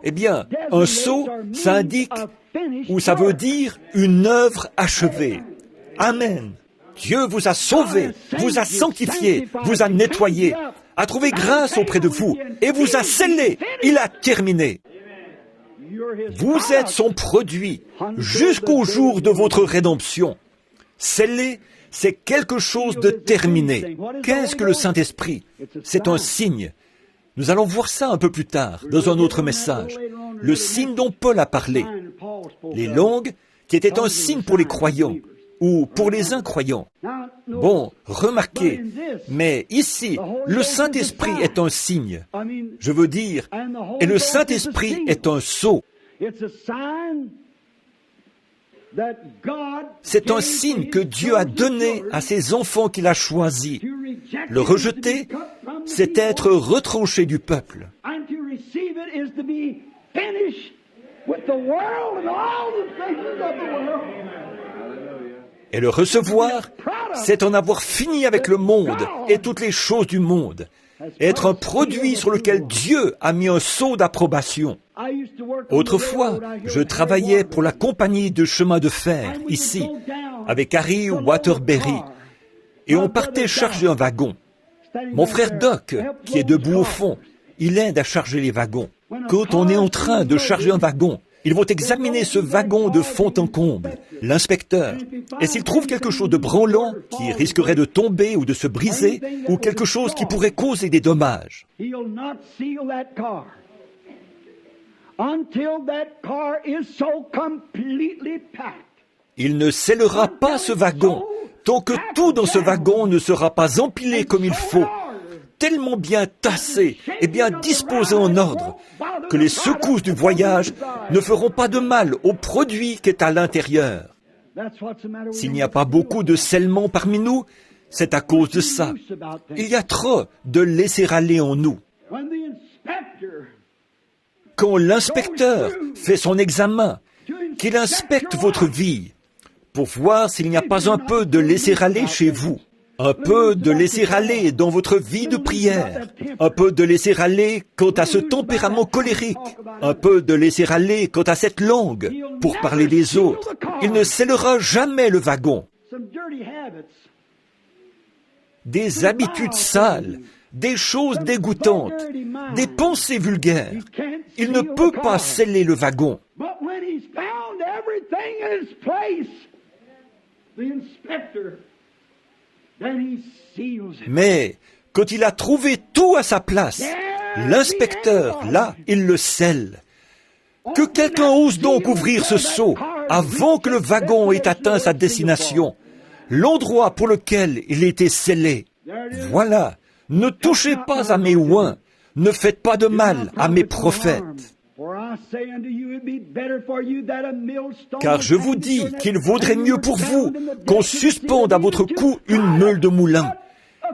Eh bien, un sceau, ça indique, ou ça veut dire une œuvre achevée. Amen. Dieu vous a sauvé, vous a sanctifié, vous a nettoyé, a trouvé grâce auprès de vous, et vous a scellé. Il a terminé. Vous êtes son produit jusqu'au jour de votre rédemption. Scellé, c'est quelque chose de terminé. Qu'est-ce que le Saint-Esprit? C'est un signe. Nous allons voir ça un peu plus tard, dans un autre message. Le signe dont Paul a parlé. Les langues, qui étaient un signe pour les croyants, ou pour les incroyants. Bon, remarquez, mais ici, le Saint-Esprit est un signe. Je veux dire, et le Saint-Esprit est un sceau. C'est un signe que Dieu a donné à ses enfants qu'il a choisis. Le rejeter, c'est être retranché du peuple. Et le recevoir, c'est en avoir fini avec le monde et toutes les choses du monde. Être un produit sur lequel Dieu a mis un sceau d'approbation. Autrefois, je travaillais pour la compagnie de chemin de fer, ici, avec Harry Waterbury, et on partait charger un wagon. Mon frère Doc, qui est debout au fond, il aide à charger les wagons. Quand on est en train de charger un wagon, ils vont examiner ce wagon de fond en comble, l'inspecteur. Et s'ils trouvent quelque chose de branlant, qui risquerait de tomber ou de se briser, ou quelque chose qui pourrait causer des dommages, il ne scellera pas ce wagon tant que tout dans ce wagon ne sera pas empilé comme il faut, tellement bien tassé et bien disposé en ordre, que les secousses du voyage ne feront pas de mal au produit qui est à l'intérieur. S'il n'y a pas beaucoup de scellement parmi nous, c'est à cause de ça. Il y a trop de laisser-aller en nous. Quand l'inspecteur fait son examen, qu'il inspecte votre vie, pour voir s'il n'y a pas un peu de laisser-aller chez vous, un peu de laisser-aller dans votre vie de prière, un peu de laisser-aller quant à ce tempérament colérique, un peu de laisser-aller quant à cette langue, pour parler des autres. Il ne scellera jamais le wagon. Des habitudes sales, des choses dégoûtantes, des pensées vulgaires. Il ne peut pas sceller le wagon. Mais quand il a trouvé tout à sa place, l'inspecteur, là, il le scelle. Que quelqu'un ose donc ouvrir ce sceau avant que le wagon ait atteint sa destination, l'endroit pour lequel il était scellé. Voilà, ne touchez pas à mes oins, ne faites pas de mal à mes prophètes. Car je vous dis qu'il vaudrait mieux pour vous qu'on suspende à votre cou une meule de moulin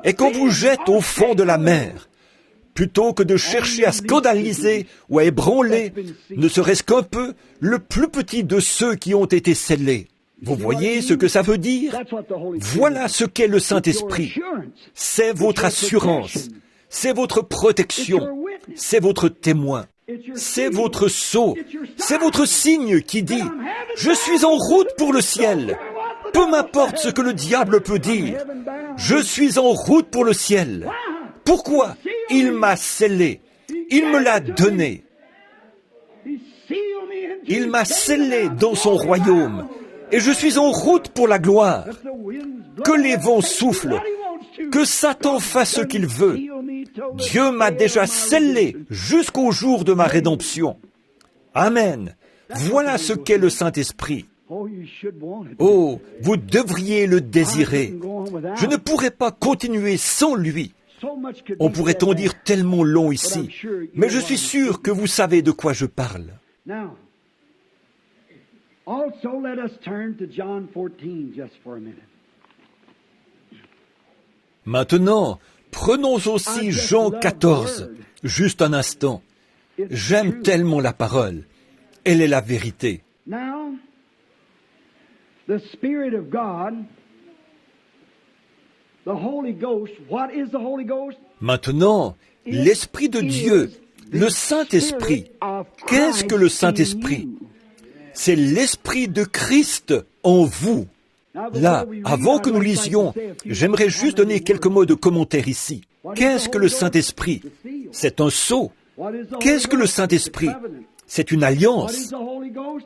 et qu'on vous jette au fond de la mer, plutôt que de chercher à scandaliser ou à ébranler, ne serait-ce qu'un peu, le plus petit de ceux qui ont été scellés. Vous voyez ce que ça veut dire? Voilà ce qu'est le Saint-Esprit. C'est votre assurance, c'est votre protection, c'est votre témoin, c'est votre sceau, c'est votre signe qui dit « Je suis en route pour le ciel ». Peu m'importe ce que le diable peut dire, je suis en route pour le ciel. Pourquoi? Il m'a scellé, il me l'a donné. Il m'a scellé dans son royaume. Et je suis en route pour la gloire. Que les vents soufflent, que Satan fasse ce qu'il veut. Dieu m'a déjà scellé jusqu'au jour de ma rédemption. Amen. Voilà ce qu'est le Saint-Esprit. Oh, vous devriez le désirer. Je ne pourrais pas continuer sans lui. On pourrait en dire tellement long ici, mais je suis sûr que vous savez de quoi je parle. Also, let us turn to John 14 just for a minute. Maintenant, prenons aussi Jean 14, juste un instant. J'aime tellement la parole. Elle est la vérité. Now, the Spirit of God, the Holy Ghost, what is the Holy Ghost? Maintenant, l'Esprit de Dieu, le Saint-Esprit. Qu'est-ce que le Saint-Esprit? C'est l'Esprit de Christ en vous. Là, avant que nous lisions, j'aimerais juste donner quelques mots de commentaire ici. Qu'est-ce que le Saint-Esprit? C'est un sceau. Qu'est-ce que le Saint-Esprit? C'est une alliance.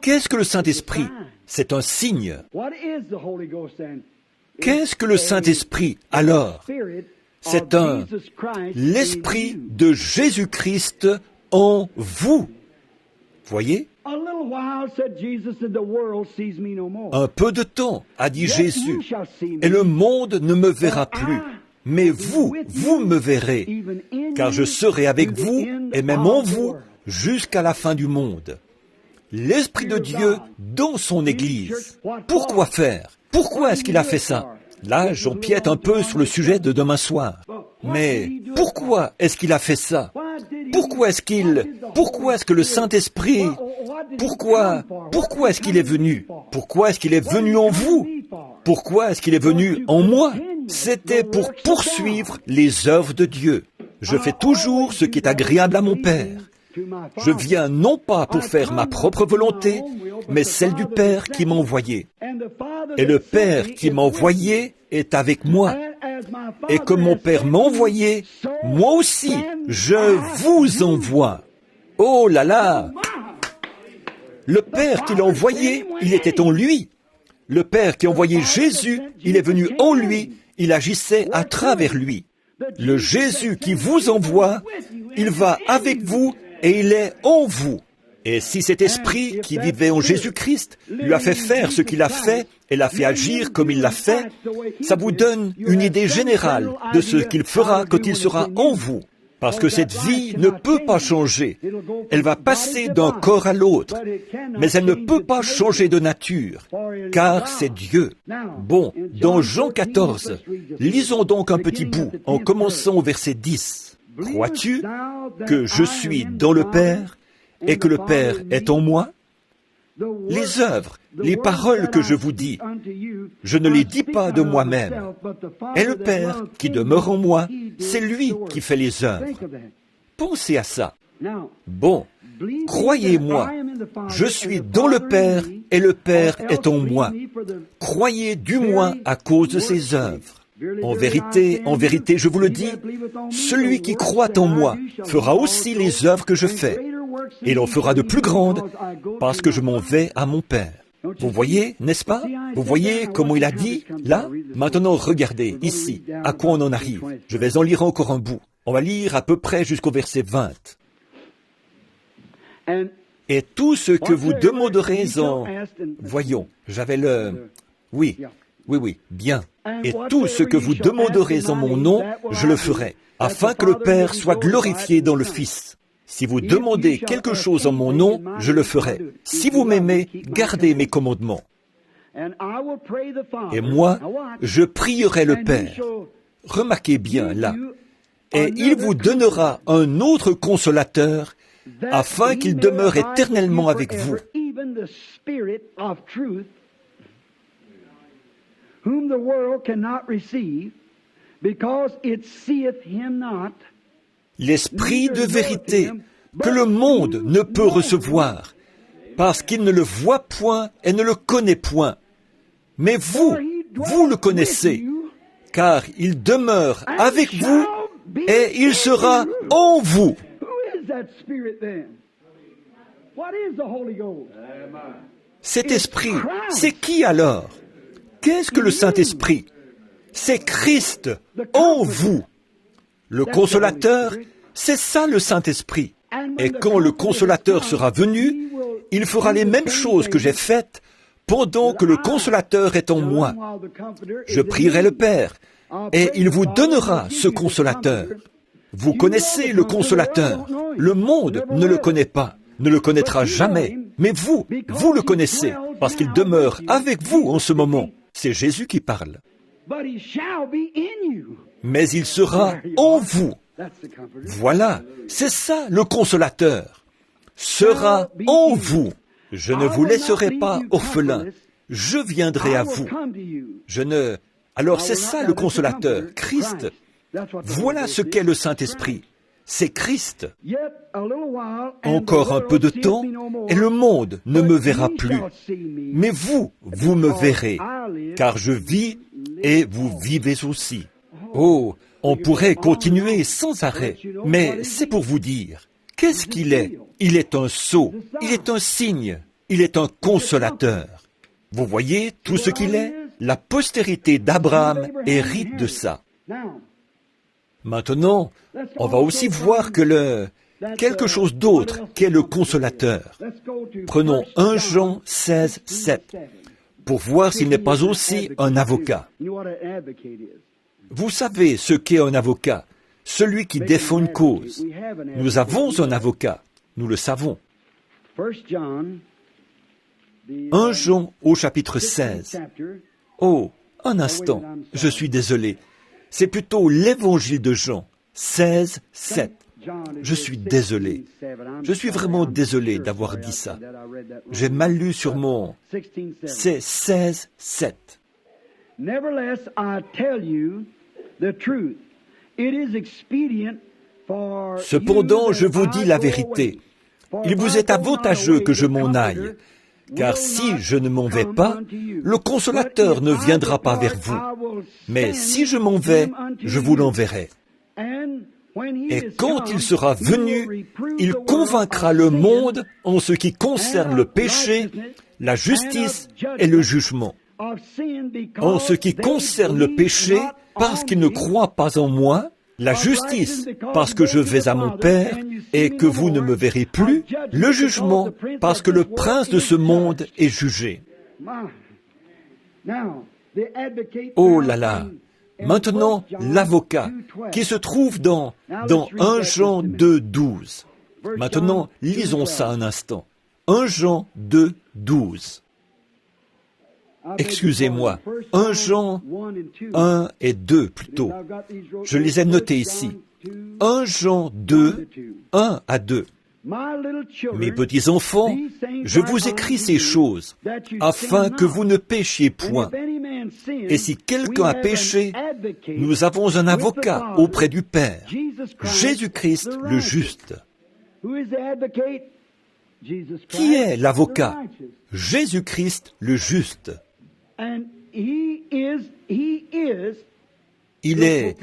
Qu'est-ce que le Saint-Esprit? C'est un signe. Qu'est-ce que le Saint-Esprit, alors? C'est l'Esprit de Jésus-Christ en vous. Voyez? Un peu de temps, a dit Jésus, et le monde ne me verra plus. Mais vous me verrez, car je serai avec vous et même en vous jusqu'à la fin du monde. L'Esprit de Dieu dans son Église. Pourquoi faire? Pourquoi est-ce qu'il a fait ça? Là, j'empiète un peu sur le sujet de demain soir. Mais pourquoi est-ce qu'il a fait ça? Pourquoi est-ce que le Saint-Esprit, pourquoi est-ce qu'il est venu? Pourquoi est-ce qu'il est venu en vous? Pourquoi est-ce qu'il est venu en moi? C'était pour poursuivre les œuvres de Dieu. Je fais toujours ce qui est agréable à mon Père. Je viens non pas pour faire ma propre volonté, mais celle du Père qui m'a envoyé. Et le Père qui m'a envoyé est avec moi. Et comme mon Père m'a envoyé, moi aussi, je vous envoie. Oh là là! Le Père qui l'a envoyé, il était en lui. Le Père qui a envoyé Jésus, il est venu en lui, il agissait à travers lui. Le Jésus qui vous envoie, il va avec vous et il est en vous. Et si cet esprit qui vivait en Jésus-Christ lui a fait faire ce qu'il a fait et l'a fait agir comme il l'a fait, ça vous donne une idée générale de ce qu'il fera quand il sera en vous. Parce que cette vie ne peut pas changer. Elle va passer d'un corps à l'autre, mais elle ne peut pas changer de nature, car c'est Dieu. Bon, dans Jean 14, lisons donc un petit bout, en commençant au verset 10. Crois-tu que je suis dans le Père et que le Père est en moi? Les œuvres, les paroles que je vous dis, je ne les dis pas de moi-même. Et le Père qui demeure en moi, c'est lui qui fait les œuvres. Pensez à ça. Bon, croyez-moi, je suis dans le Père et le Père est en moi. Croyez du moins à cause de ses œuvres. En vérité, je vous le dis, celui qui croit en moi fera aussi les œuvres que je fais. Et il en fera de plus grandes, parce que je m'en vais à mon Père. Vous voyez, n'est-ce pas? Vous voyez comment il a dit, là? Maintenant, regardez, ici, à quoi on en arrive. Je vais en lire encore un bout. On va lire à peu près jusqu'au verset 20. Et tout ce que vous demanderez en... Voyons, j'avais le... Oui, bien. Et tout ce que vous demanderez en mon nom, je le ferai, afin que le Père soit glorifié dans le Fils. Si vous demandez quelque chose en mon nom, je le ferai. Si vous m'aimez, gardez mes commandements. Et moi, je prierai le Père. Remarquez bien là. Et il vous donnera un autre consolateur, afin qu'il demeure éternellement avec vous. L'Esprit de vérité que le monde ne peut recevoir, parce qu'il ne le voit point et ne le connaît point. Mais vous, vous le connaissez, car il demeure avec vous et il sera en vous. Cet esprit, c'est qui alors? Qu'est-ce que le Saint-Esprit? C'est Christ en vous. Le consolateur, c'est ça le Saint-Esprit. Et quand le consolateur sera venu, il fera les mêmes choses que j'ai faites pendant que le consolateur est en moi. Je prierai le Père et il vous donnera ce consolateur. Vous connaissez le consolateur. Le monde ne le connaît pas, ne le connaîtra jamais. Mais vous, vous le connaissez, parce qu'il demeure avec vous en ce moment. C'est Jésus qui parle. Mais il sera en vous. Voilà, c'est ça le consolateur. Sera en vous. Je ne vous laisserai pas orphelins. Je viendrai à vous. Alors c'est ça le consolateur, Christ. Voilà ce qu'est le Saint-Esprit. C'est Christ. Encore un peu de temps, et le monde ne me verra plus. Mais vous, vous me verrez, car je vis et vous vivez aussi. Oh, on pourrait continuer sans arrêt, mais c'est pour vous dire, qu'est-ce qu'il est? Il est un sceau, il est un signe, il est un consolateur. Vous voyez tout ce qu'il est? La postérité d'Abraham hérite de ça. Maintenant, on va aussi voir que quelque chose d'autre qu'est le consolateur. Prenons 1 Jean 16, 7, pour voir s'il n'est pas aussi un avocat. Vous savez ce qu'est un avocat, celui qui défend une cause. Nous avons un avocat, nous le savons. 1 Jean au chapitre 16. Oh, un instant, je suis désolé. C'est plutôt l'évangile de Jean, 16, 7. Je suis désolé. Je suis vraiment désolé d'avoir dit ça. J'ai mal lu sur mon... C'est 16, 7. Cependant, je vous dis la vérité. Il vous est avantageux que je m'en aille. Car si je ne m'en vais pas, le consolateur ne viendra pas vers vous. Mais si je m'en vais, je vous l'enverrai. Et quand il sera venu, il convaincra le monde en ce qui concerne le péché, la justice et le jugement. En ce qui concerne le péché, parce qu'ils ne croient pas en moi, la justice, parce que je vais à mon Père et que vous ne me verrez plus, le jugement, parce que le prince de ce monde est jugé. Oh là là! Maintenant, l'avocat, qui se trouve dans 1 Jean 2, 12. Maintenant, lisons ça un instant. 1 Jean 2, 12. Excusez-moi, 1 Jean 1 et 2 plutôt. Je les ai notés ici. 1 Jean 2, 1 à 2. Mes petits enfants, je vous écris ces choses, afin que vous ne péchiez point. Et si quelqu'un a péché, nous avons un avocat auprès du Père, Jésus-Christ le juste. Qui est l'avocat? Jésus-Christ le juste. Il est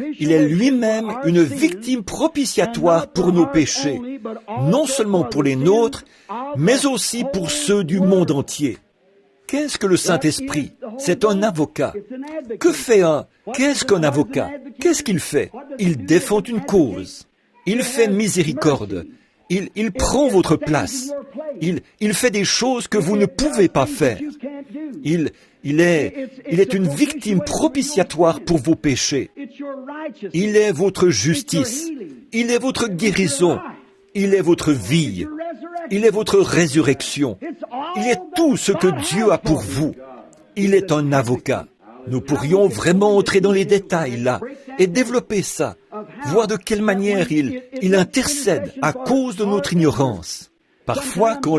lui-même une victime propitiatoire pour nos péchés, non seulement pour les nôtres, mais aussi pour ceux du monde entier. Qu'est-ce que le Saint-Esprit? C'est un avocat. Qu'est-ce qu'un avocat? Qu'est-ce qu'il fait? Il défend une cause. Il fait miséricorde. Il prend votre place. Il fait des choses que vous ne pouvez pas faire. Il est une victime propitiatoire pour vos péchés. Il est votre justice. Il est votre guérison. Il est votre vie. Il est votre résurrection. Il est tout ce que Dieu a pour vous. Il est un avocat. Nous pourrions vraiment entrer dans les détails là et développer ça, voir de quelle manière il intercède à cause de notre ignorance. Parfois, quand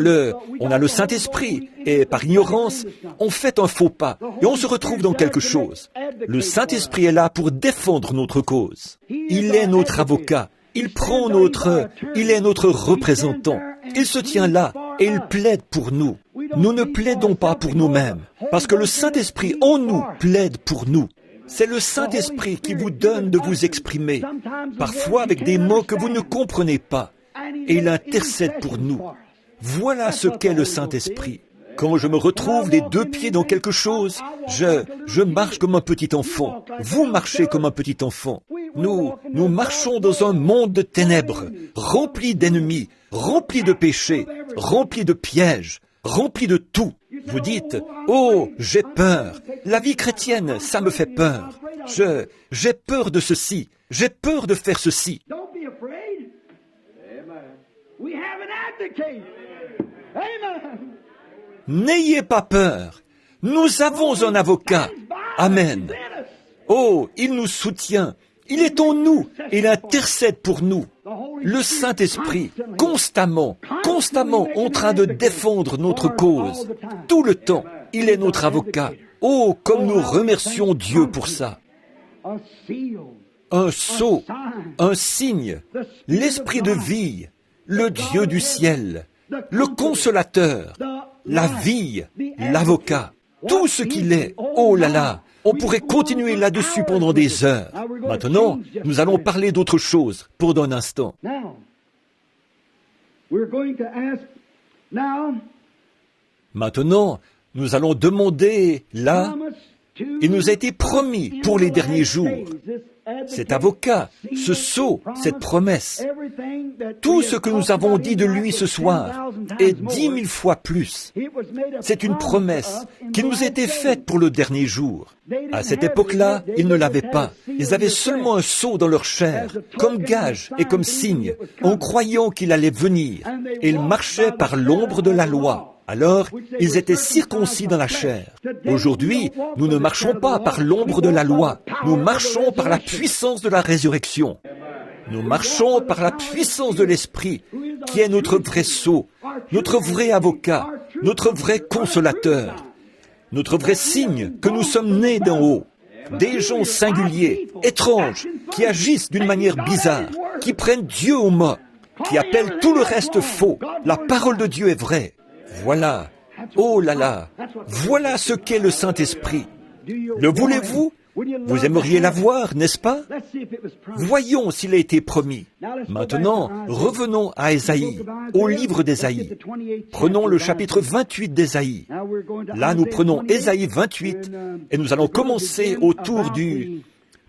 on a le Saint-Esprit, et par ignorance, on fait un faux pas, et on se retrouve dans quelque chose. Le Saint-Esprit est là pour défendre notre cause. Il est notre avocat. Il est notre représentant. Il se tient là, et il plaide pour nous. Nous ne plaidons pas pour nous-mêmes, parce que le Saint-Esprit en nous plaide pour nous. C'est le Saint-Esprit qui vous donne de vous exprimer, parfois avec des mots que vous ne comprenez pas. Et il intercède pour nous. Voilà ce qu'est le Saint-Esprit. Quand je me retrouve les deux pieds dans quelque chose, je marche comme un petit enfant. Vous marchez comme un petit enfant. Nous marchons dans un monde de ténèbres, rempli d'ennemis, rempli de péchés, rempli de pièges, rempli de tout. Vous dites, « Oh, j'ai peur. La vie chrétienne, ça me fait peur. J'ai peur de ceci. J'ai peur de faire ceci. » N'ayez pas peur. Nous avons un avocat. Amen. Oh, il nous soutient. Il est en nous. Il intercède pour nous. Le Saint-Esprit, constamment en train de défendre notre cause. Tout le temps, il est notre avocat. Oh, comme nous remercions Dieu pour ça. Un sceau, un signe, l'Esprit de vie, le Dieu du ciel, le consolateur, la vie, l'avocat, tout ce qu'il est. Oh là là, on pourrait continuer là-dessus pendant des heures. Maintenant, nous allons parler d'autre chose pour un instant. Maintenant, nous allons demander là, il nous a été promis pour les derniers jours, cet avocat, ce sceau, cette promesse, tout ce que nous avons dit de lui ce soir, et 10 000 fois plus. C'est une promesse qui nous était faite pour le dernier jour. À cette époque-là, ils ne l'avaient pas. Ils avaient seulement un sceau dans leur chair, comme gage et comme signe, en croyant qu'il allait venir. Et ils marchaient par l'ombre de la loi. Alors, ils étaient circoncis dans la chair. Aujourd'hui, nous ne marchons pas par l'ombre de la loi. Nous marchons par la puissance de la résurrection. Nous marchons par la puissance de l'Esprit, qui est notre vrai sceau, notre vrai avocat, notre vrai consolateur, notre vrai signe que nous sommes nés d'en haut. Des gens singuliers, étranges, qui agissent d'une manière bizarre, qui prennent Dieu au mot, qui appellent tout le reste faux. La parole de Dieu est vraie. Voilà, oh là là, voilà ce qu'est le Saint-Esprit. Le voulez-vous? Vous aimeriez l'avoir, n'est-ce pas? Voyons s'il a été promis. Maintenant, revenons à Ésaïe, au livre d'Ésaïe. Prenons le chapitre 28 d'Ésaïe. Là, nous prenons Ésaïe 28 et nous allons commencer autour du...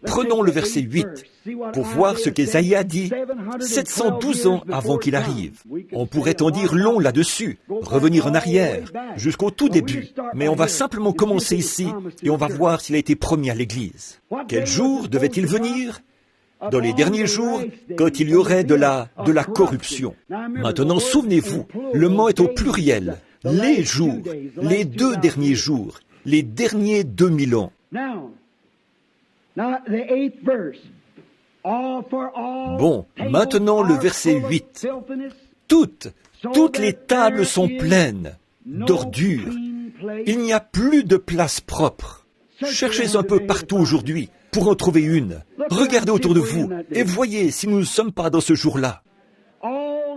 Prenons le verset 8 pour voir ce qu'Ésaïe a dit 712 ans avant qu'il arrive. On pourrait en dire long là-dessus, revenir en arrière, jusqu'au tout début. Mais on va simplement commencer ici et on va voir s'il a été promis à l'Église. Quel jour devait-il venir? Dans les derniers jours, quand il y aurait de la corruption. Maintenant, souvenez-vous, le mot est au pluriel. Les jours, les 2 derniers jours, les derniers 2000 ans. Bon, maintenant le verset 8. Toutes les tables sont pleines d'ordures. Il n'y a plus de place propre. Cherchez un peu partout aujourd'hui pour en trouver une. Regardez autour de vous et voyez si nous ne sommes pas dans ce jour-là.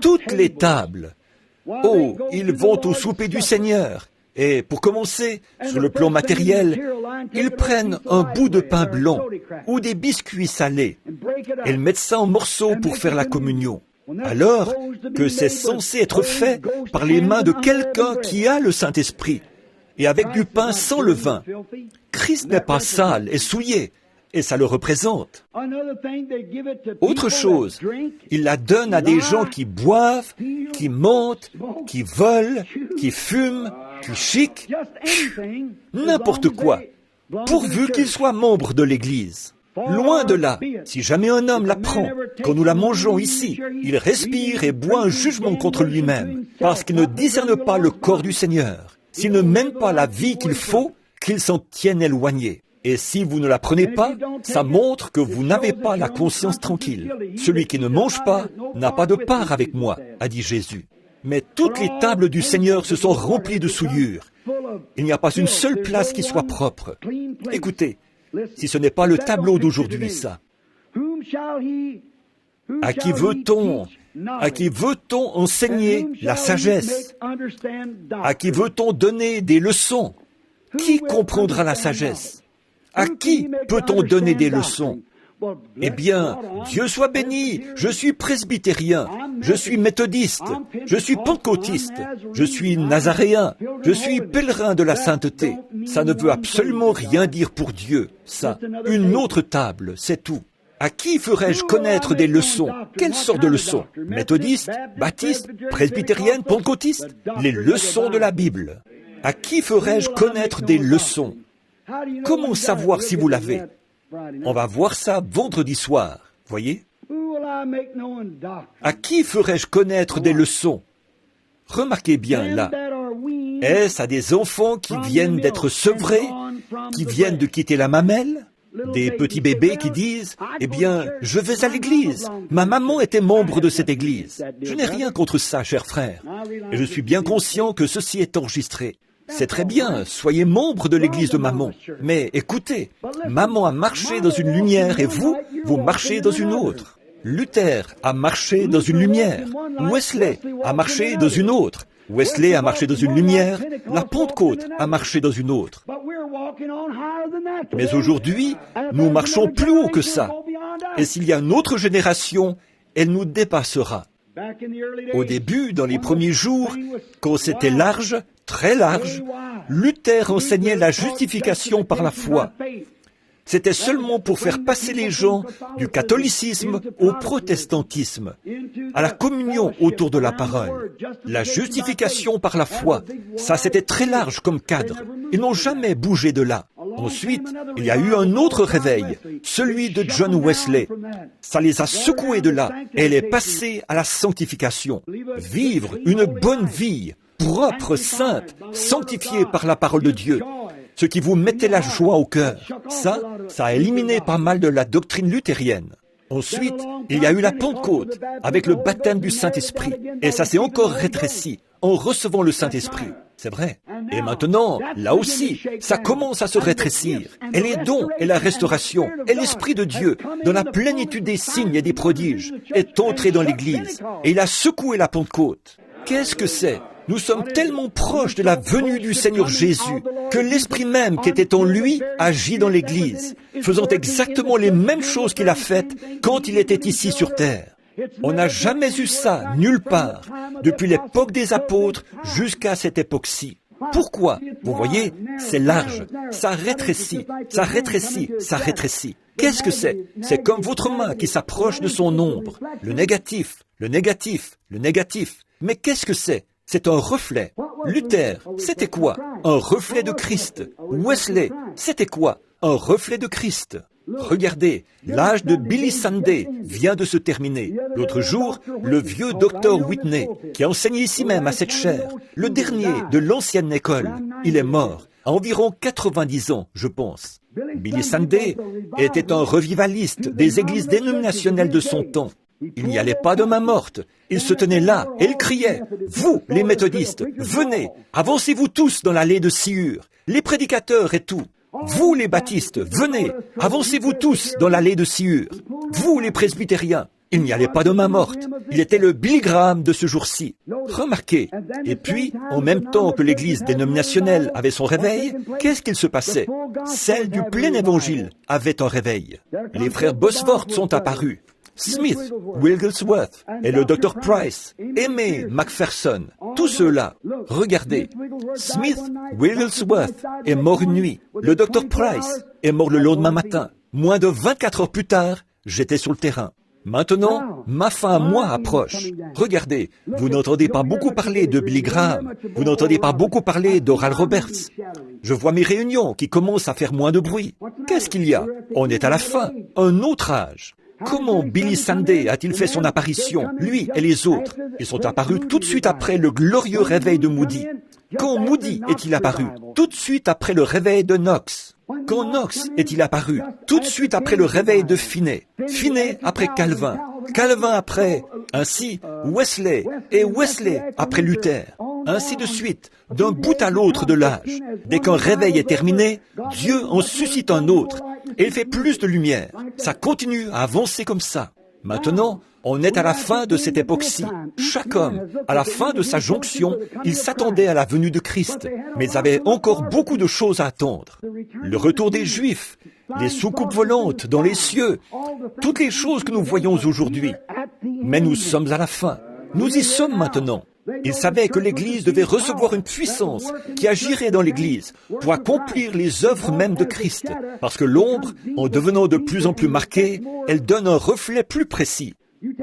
Toutes les tables. Oh, ils vont au souper du Seigneur. Et pour commencer, sur le plan matériel, ils prennent un bout de pain blanc ou des biscuits salés. Ils mettent ça en morceaux pour faire la communion. Alors que c'est censé être fait par les mains de quelqu'un qui a le Saint-Esprit et avec du pain sans levain. Christ n'est pas sale et souillé, et ça le représente. Autre chose, il la donne à des gens qui boivent, qui mentent, qui volent, qui fument, qui chiquent, n'importe quoi, pourvu qu'ils soient membres de l'Église. Loin de là, si jamais un homme la prend, quand nous la mangeons ici, il respire et boit un jugement contre lui-même, parce qu'il ne discerne pas le corps du Seigneur. S'il ne mène pas la vie qu'il faut, qu'il s'en tienne éloigné. Et si vous ne la prenez pas, ça montre que vous n'avez pas la conscience tranquille. Celui qui ne mange pas n'a pas de part avec moi, a dit Jésus. Mais toutes les tables du Seigneur se sont remplies de souillures. Il n'y a pas une seule place qui soit propre. Écoutez, si ce n'est pas le tableau d'aujourd'hui, ça. À qui veut-on enseigner la sagesse? À qui veut-on donner des leçons? Qui comprendra la sagesse? À qui peut-on donner des leçons? Eh bien, Dieu soit béni, je suis presbytérien, je suis méthodiste, je suis pentecôtiste, je suis nazaréen, je suis pèlerin de la sainteté. Ça ne veut absolument rien dire pour Dieu, ça. Une autre table, c'est tout. À qui ferais-je connaître des leçons? Quelle sorte de leçons? Méthodiste, baptiste, presbytérienne, pentecôtiste? Les leçons de la Bible. À qui ferais-je connaître des leçons? Comment savoir si vous l'avez? On va voir ça vendredi soir, voyez? À qui ferais-je connaître des leçons? Remarquez bien là. Est-ce à des enfants qui viennent d'être sevrés, qui viennent de quitter la mamelle? Des petits bébés qui disent « Eh bien, je vais à l'église. Ma maman était membre de cette église. » Je n'ai rien contre ça, cher frère. Et je suis bien conscient que ceci est enregistré. C'est très bien, soyez membre de l'église de maman. Mais écoutez, maman a marché dans une lumière et vous marchez dans une autre. Luther a marché dans une lumière. Wesley a marché dans une autre. Wesley a marché dans une lumière. La Pentecôte a marché dans une autre. Mais aujourd'hui, nous marchons plus haut que ça. Et s'il y a une autre génération, elle nous dépassera. Au début, dans les premiers jours, quand c'était large, très large, Luther enseignait la justification par la foi. C'était seulement pour faire passer les gens du catholicisme au protestantisme, à la communion autour de la parole. La justification par la foi, ça c'était très large comme cadre. Ils n'ont jamais bougé de là. Ensuite, il y a eu un autre réveil, celui de John Wesley. Ça les a secoués de là et elle est passée à la sanctification. Vivre une bonne vie, propre, sainte, sanctifiée par la parole de Dieu. Ce qui vous mettait la joie au cœur. Ça a éliminé pas mal de la doctrine luthérienne. Ensuite, il y a eu la Pentecôte, avec le baptême du Saint-Esprit. Et ça s'est encore rétréci, en recevant le Saint-Esprit. C'est vrai. Et maintenant, là aussi, ça commence à se rétrécir. Et les dons, et la restauration, et l'Esprit de Dieu, dans la plénitude des signes et des prodiges, est entré dans l'Église. Et il a secoué la Pentecôte. Qu'est-ce que c'est? Nous sommes tellement proches de la venue du Seigneur Jésus que l'Esprit même qui était en lui agit dans l'Église, faisant exactement les mêmes choses qu'il a faites quand il était ici sur terre. On n'a jamais eu ça nulle part, depuis l'époque des apôtres jusqu'à cette époque-ci. Pourquoi? Vous voyez, c'est large, ça rétrécit, ça rétrécit, ça rétrécit. Qu'est-ce que c'est? C'est comme votre main qui s'approche de son ombre. Le négatif, le négatif, le négatif. Mais qu'est-ce que c'est? C'est un reflet. Luther, c'était quoi? Un reflet de Christ. Wesley, c'était quoi? Un reflet de Christ. Regardez, l'âge de Billy Sunday vient de se terminer. L'autre jour, le vieux docteur Whitney, qui enseignait ici même à cette chaire, le dernier de l'ancienne école, il est mort, à environ 90 ans, je pense. Billy Sunday était un revivaliste des églises dénominationnelles de son temps. Il n'y allait pas de main morte. Il se tenait là et il criait « Vous, les méthodistes, venez, avancez-vous tous dans l'allée de Sciure, les prédicateurs et tout. Vous, les baptistes, venez, avancez-vous tous dans l'allée de Sciure. Vous, les presbytériens. » Il n'y allait pas de main morte. Il était le Billy Graham de ce jour-ci. Remarquez. Et puis, en même temps que l'église dénominationnelle avait son réveil, qu'est-ce qu'il se passait? Celle du plein évangile avait un réveil. Les frères Bosworth sont apparus. Smith, Wigglesworth et le Dr. Price, Aimé McPherson, tous ceux-là. Regardez, Smith, Wigglesworth est mort une nuit. Le Dr. Price est mort le lendemain matin. Moins de 24 heures plus tard, j'étais sur le terrain. Maintenant, ma fin à moi approche. Regardez, vous n'entendez pas beaucoup parler de Billy Graham. Vous n'entendez pas beaucoup parler d'Oral Roberts. Je vois mes réunions qui commencent à faire moins de bruit. Qu'est-ce qu'il y a? On est à la fin, un autre âge. Comment Billy Sunday a-t-il fait son apparition, lui et les autres? Ils sont apparus tout de suite après le glorieux réveil de Moody. Quand Moody est-il apparu? Tout de suite après le réveil de Knox. Quand Knox est-il apparu? Tout de suite après le réveil de Finney. Finney après Calvin. Calvin après, ainsi, Wesley, et Wesley après Luther. Ainsi de suite, d'un bout à l'autre de l'âge. Dès qu'un réveil est terminé, Dieu en suscite un autre, et il fait plus de lumière. Ça continue à avancer comme ça. Maintenant, on est à la fin de cette époque-ci. Chaque homme, à la fin de sa jonction, il s'attendait à la venue de Christ, mais il avait encore beaucoup de choses à attendre. Le retour des Juifs, les soucoupes volantes dans les cieux, toutes les choses que nous voyons aujourd'hui. Mais nous sommes à la fin. Nous y sommes maintenant. Ils savaient que l'Église devait recevoir une puissance qui agirait dans l'Église pour accomplir les œuvres mêmes de Christ. Parce que l'ombre, en devenant de plus en plus marquée, elle donne un reflet plus précis.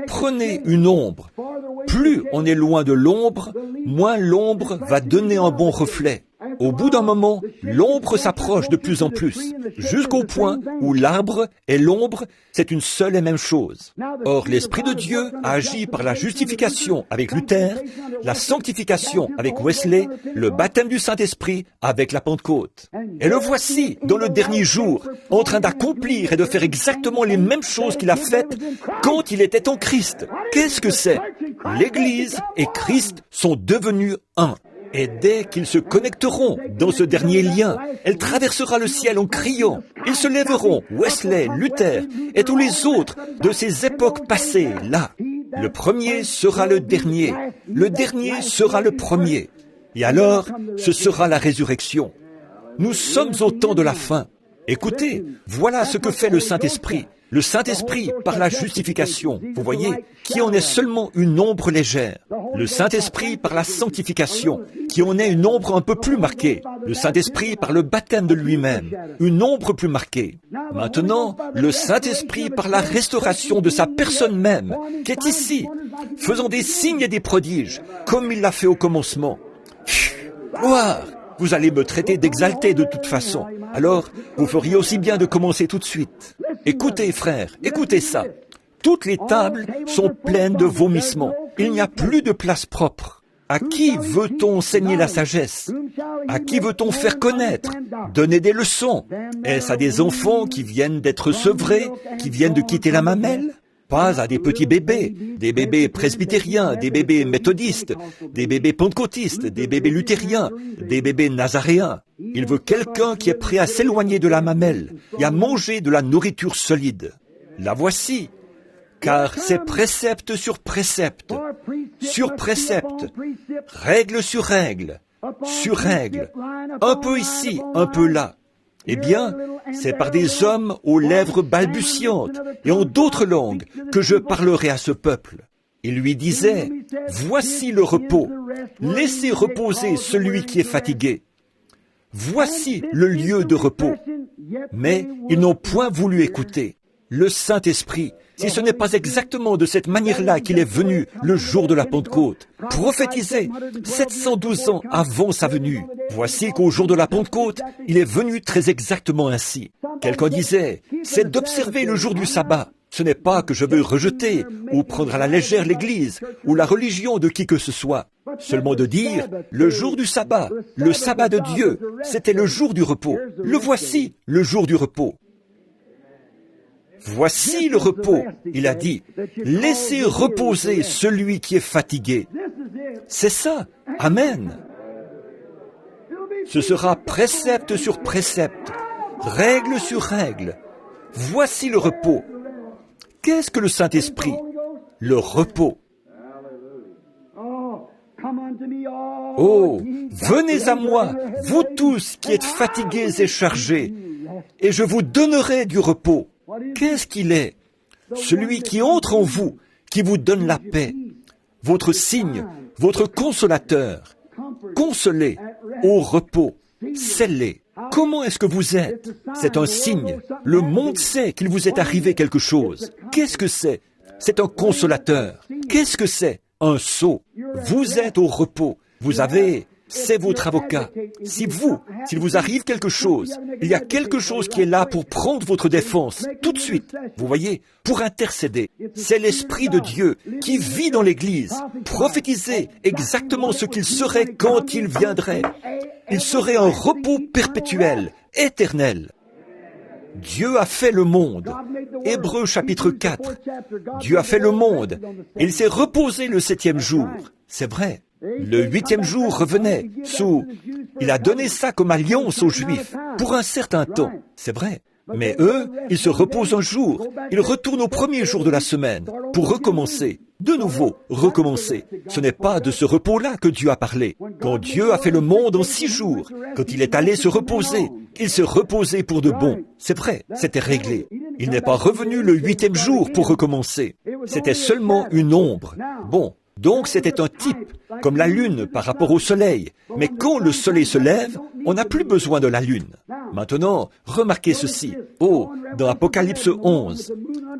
Prenez une ombre. Plus on est loin de l'ombre, moins l'ombre va donner un bon reflet. Au bout d'un moment, l'ombre s'approche de plus en plus, jusqu'au point où l'arbre et l'ombre, c'est une seule et même chose. Or, l'Esprit de Dieu a agi par la justification avec Luther, la sanctification avec Wesley, le baptême du Saint-Esprit avec la Pentecôte. Et le voici, dans le dernier jour, en train d'accomplir et de faire exactement les mêmes choses qu'il a faites quand il était en Christ. Qu'est-ce que c'est? L'Église et Christ sont devenus un. Et dès qu'ils se connecteront dans ce dernier lien, elle traversera le ciel en criant. Ils se lèveront, Wesley, Luther et tous les autres de ces époques passées, là. Le premier sera le dernier sera le premier. Et alors, ce sera la résurrection. Nous sommes au temps de la fin. Écoutez, voilà ce que fait le Saint-Esprit. Le Saint-Esprit par la justification, vous voyez, qui en est seulement une ombre légère. Le Saint-Esprit par la sanctification, qui en est une ombre un peu plus marquée. Le Saint-Esprit par le baptême de lui-même, une ombre plus marquée. Maintenant, le Saint-Esprit par la restauration de sa personne même, qui est ici, faisant des signes et des prodiges, comme il l'a fait au commencement. Gloire! Vous allez me traiter d'exalté de toute façon. Alors, vous feriez aussi bien de commencer tout de suite. Écoutez, frères, écoutez ça. Toutes les tables sont pleines de vomissements. Il n'y a plus de place propre. À qui veut-on enseigner la sagesse? À qui veut-on faire connaître? Donner des leçons? Est-ce à des enfants qui viennent d'être sevrés, qui viennent de quitter la mamelle? Pas à des petits bébés, des bébés presbytériens, des bébés méthodistes, des bébés pentecôtistes, des bébés luthériens, des bébés nazaréens. Il veut quelqu'un qui est prêt à s'éloigner de la mamelle et à manger de la nourriture solide. La voici, car c'est précepte sur précepte, règle sur règle, un peu ici, un peu là. Eh bien, c'est par des hommes aux lèvres balbutiantes et en d'autres langues que je parlerai à ce peuple. Il lui disait, « Voici le repos, laissez reposer celui qui est fatigué. Voici le lieu de repos. » Mais ils n'ont point voulu écouter. Le Saint-Esprit, si ce n'est pas exactement de cette manière-là qu'il est venu le jour de la Pentecôte, prophétisé 712 ans avant sa venue. Voici qu'au jour de la Pentecôte, il est venu très exactement ainsi. Quelqu'un disait, c'est d'observer le jour du sabbat. Ce n'est pas que je veux rejeter ou prendre à la légère l'Église ou la religion de qui que ce soit. Seulement de dire, le jour du sabbat, le sabbat de Dieu, c'était le jour du repos. Le voici, le jour du repos. Voici le repos, il a dit. Laissez reposer celui qui est fatigué. C'est ça. Amen. Ce sera précepte sur précepte, règle sur règle. Voici le repos. Qu'est-ce que le Saint-Esprit? Le repos. Oh, venez à moi, vous tous qui êtes fatigués et chargés, et je vous donnerai du repos. Qu'est-ce qu'il est? Celui qui entre en vous, qui vous donne la paix, votre signe, votre consolateur. Consolez, au repos, scellez. Comment est-ce que vous êtes? C'est un signe. Le monde sait qu'il vous est arrivé quelque chose. Qu'est-ce que c'est? C'est un consolateur. Qu'est-ce que c'est? Un sceau. Vous êtes au repos. Vous avez c'est votre avocat. S'il vous arrive quelque chose, il y a quelque chose qui est là pour prendre votre défense, tout de suite, vous voyez, pour intercéder. C'est l'Esprit de Dieu qui vit dans l'Église, prophétiser exactement ce qu'il serait quand il viendrait. Il serait un repos perpétuel, éternel. Dieu a fait le monde. Hébreux chapitre 4. Dieu a fait le monde. Et il s'est reposé le 7e jour. C'est vrai. Le 8e jour revenait il a donné ça comme alliance aux Juifs pour un certain temps. C'est vrai. Mais eux, ils se reposent un jour. Ils retournent au premier jour de la semaine pour recommencer. De nouveau, recommencer. Ce n'est pas de ce repos-là que Dieu a parlé. Quand Dieu a fait le monde en 6 jours, quand il est allé se reposer, il s'est reposé pour de bon. C'est vrai, c'était réglé. Il n'est pas revenu le 8e jour pour recommencer. C'était seulement une ombre. Bon, donc c'était un type, comme la lune par rapport au soleil. Mais quand le soleil se lève, on n'a plus besoin de la lune. Maintenant, remarquez ceci. Dans Apocalypse 11,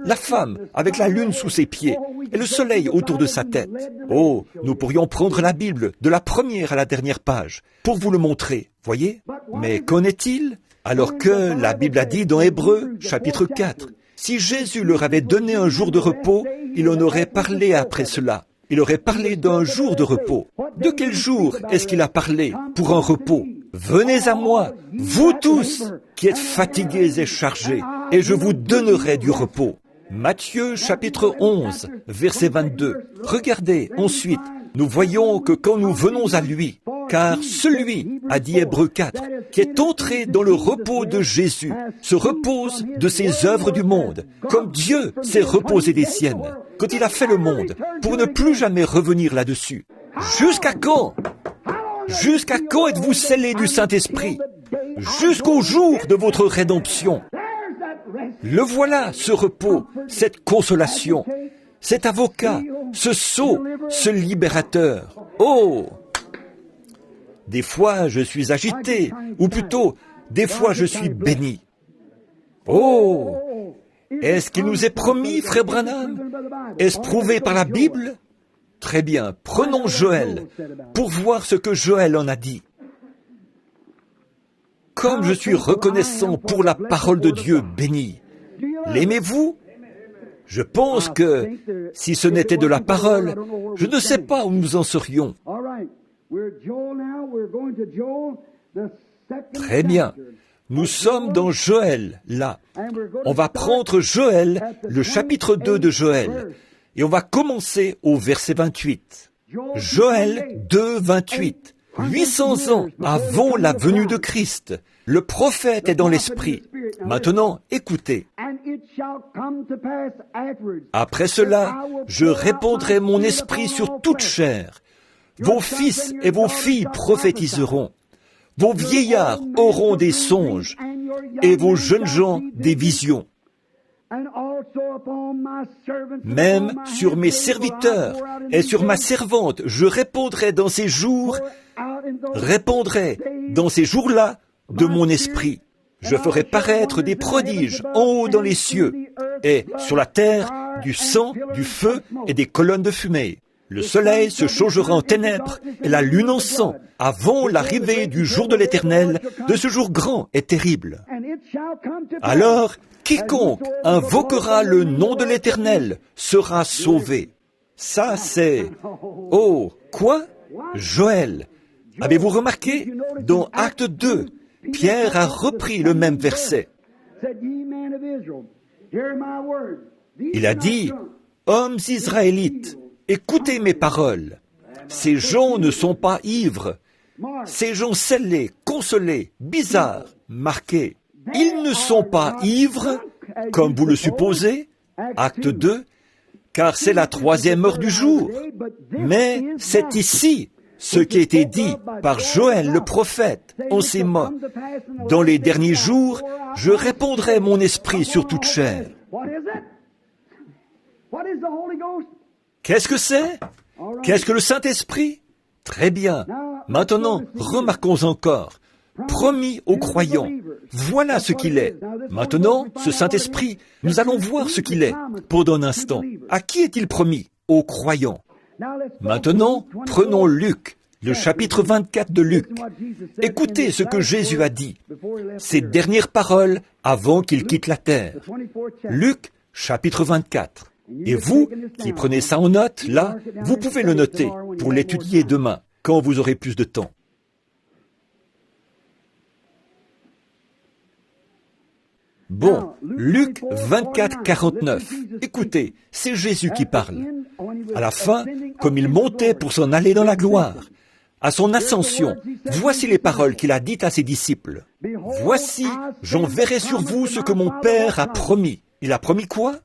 la femme avec la lune sous ses pieds et le soleil autour de sa tête. Nous pourrions prendre la Bible de la première à la dernière page pour vous le montrer, voyez? Mais qu'en est-il? Alors que la Bible a dit dans Hébreux, chapitre 4, si Jésus leur avait donné un jour de repos, il en aurait parlé après cela. Il aurait parlé d'un jour de repos. De quel jour est-ce qu'il a parlé pour un repos? Venez à moi, vous tous qui êtes fatigués et chargés, et je vous donnerai du repos. Matthieu chapitre 11, verset 22. Regardez, ensuite, nous voyons que quand nous venons à lui, car celui, a dit Hébreux 4, qui est entré dans le repos de Jésus, se repose de ses œuvres du monde, comme Dieu s'est reposé des siennes, quand il a fait le monde, pour ne plus jamais revenir là-dessus. Jusqu'à quand? Jusqu'à quand êtes-vous scellés du Saint-Esprit? Jusqu'au jour de votre rédemption. Le voilà, ce repos, cette consolation, cet avocat, ce sceau, ce libérateur. Des fois, je suis agité, ou plutôt, des fois, je suis béni. Est-ce qu'il nous est promis, frère Branham? Est-ce prouvé par la Bible? Très bien, prenons Joël, pour voir ce que Joël en a dit. Comme je suis reconnaissant pour la parole de Dieu bénie. L'aimez-vous? Je pense que, si ce n'était de la parole, je ne sais pas où nous en serions. Très bien. Nous sommes dans Joël, là. On va prendre Joël, le chapitre 2 de Joël, et on va commencer au verset 28. Joël 2, 28. 800 ans avant la venue de Christ, le prophète est dans l'esprit. Maintenant, écoutez. Après cela, je répandrai mon esprit sur toute chair. Vos fils et vos filles prophétiseront. Vos vieillards auront des songes et vos jeunes gens des visions. Même sur mes serviteurs et sur ma servante, je répandrai dans ces jours, là de mon esprit. Je ferai paraître des prodiges en haut dans les cieux et sur la terre du sang, du feu et des colonnes de fumée. Le soleil se changera en ténèbres et la lune en sang avant l'arrivée du jour de l'Éternel, de ce jour grand et terrible. Alors, quiconque invoquera le nom de l'Éternel sera sauvé. Ça, c'est... Quoi? Joël. Avez-vous remarqué? Dans Acte 2, Pierre a repris le même verset. Il a dit, « Hommes israélites, écoutez mes paroles. Ces gens ne sont pas ivres. Ces gens scellés, consolés, bizarres, marqués. Ils ne sont pas ivres, comme vous le supposez, Acte 2, car c'est la 3e heure du jour. Mais c'est ici ce qui a été dit par Joël le prophète en ces mots. Dans les derniers jours, je répandrai mon esprit sur toute chair. » Qu'est-ce que c'est? Qu'est-ce que le Saint-Esprit? Très bien. Maintenant, remarquons encore. Promis aux croyants. Voilà ce qu'il est. Maintenant, ce Saint-Esprit, nous allons voir ce qu'il est. Pendant un instant. À qui est-il promis? Aux croyants. Maintenant, prenons Luc, le chapitre 24 de Luc. Écoutez ce que Jésus a dit, ses dernières paroles avant qu'il quitte la terre. Luc, chapitre 24. Et vous, qui prenez ça en note, là, vous pouvez le noter pour l'étudier demain, quand vous aurez plus de temps. Bon, Luc 24, 49. Écoutez, c'est Jésus qui parle. À la fin, comme il montait pour s'en aller dans la gloire, à son ascension, voici les paroles qu'il a dites à ses disciples. « Voici, j'enverrai sur vous ce que mon Père a promis. » Il a promis quoi?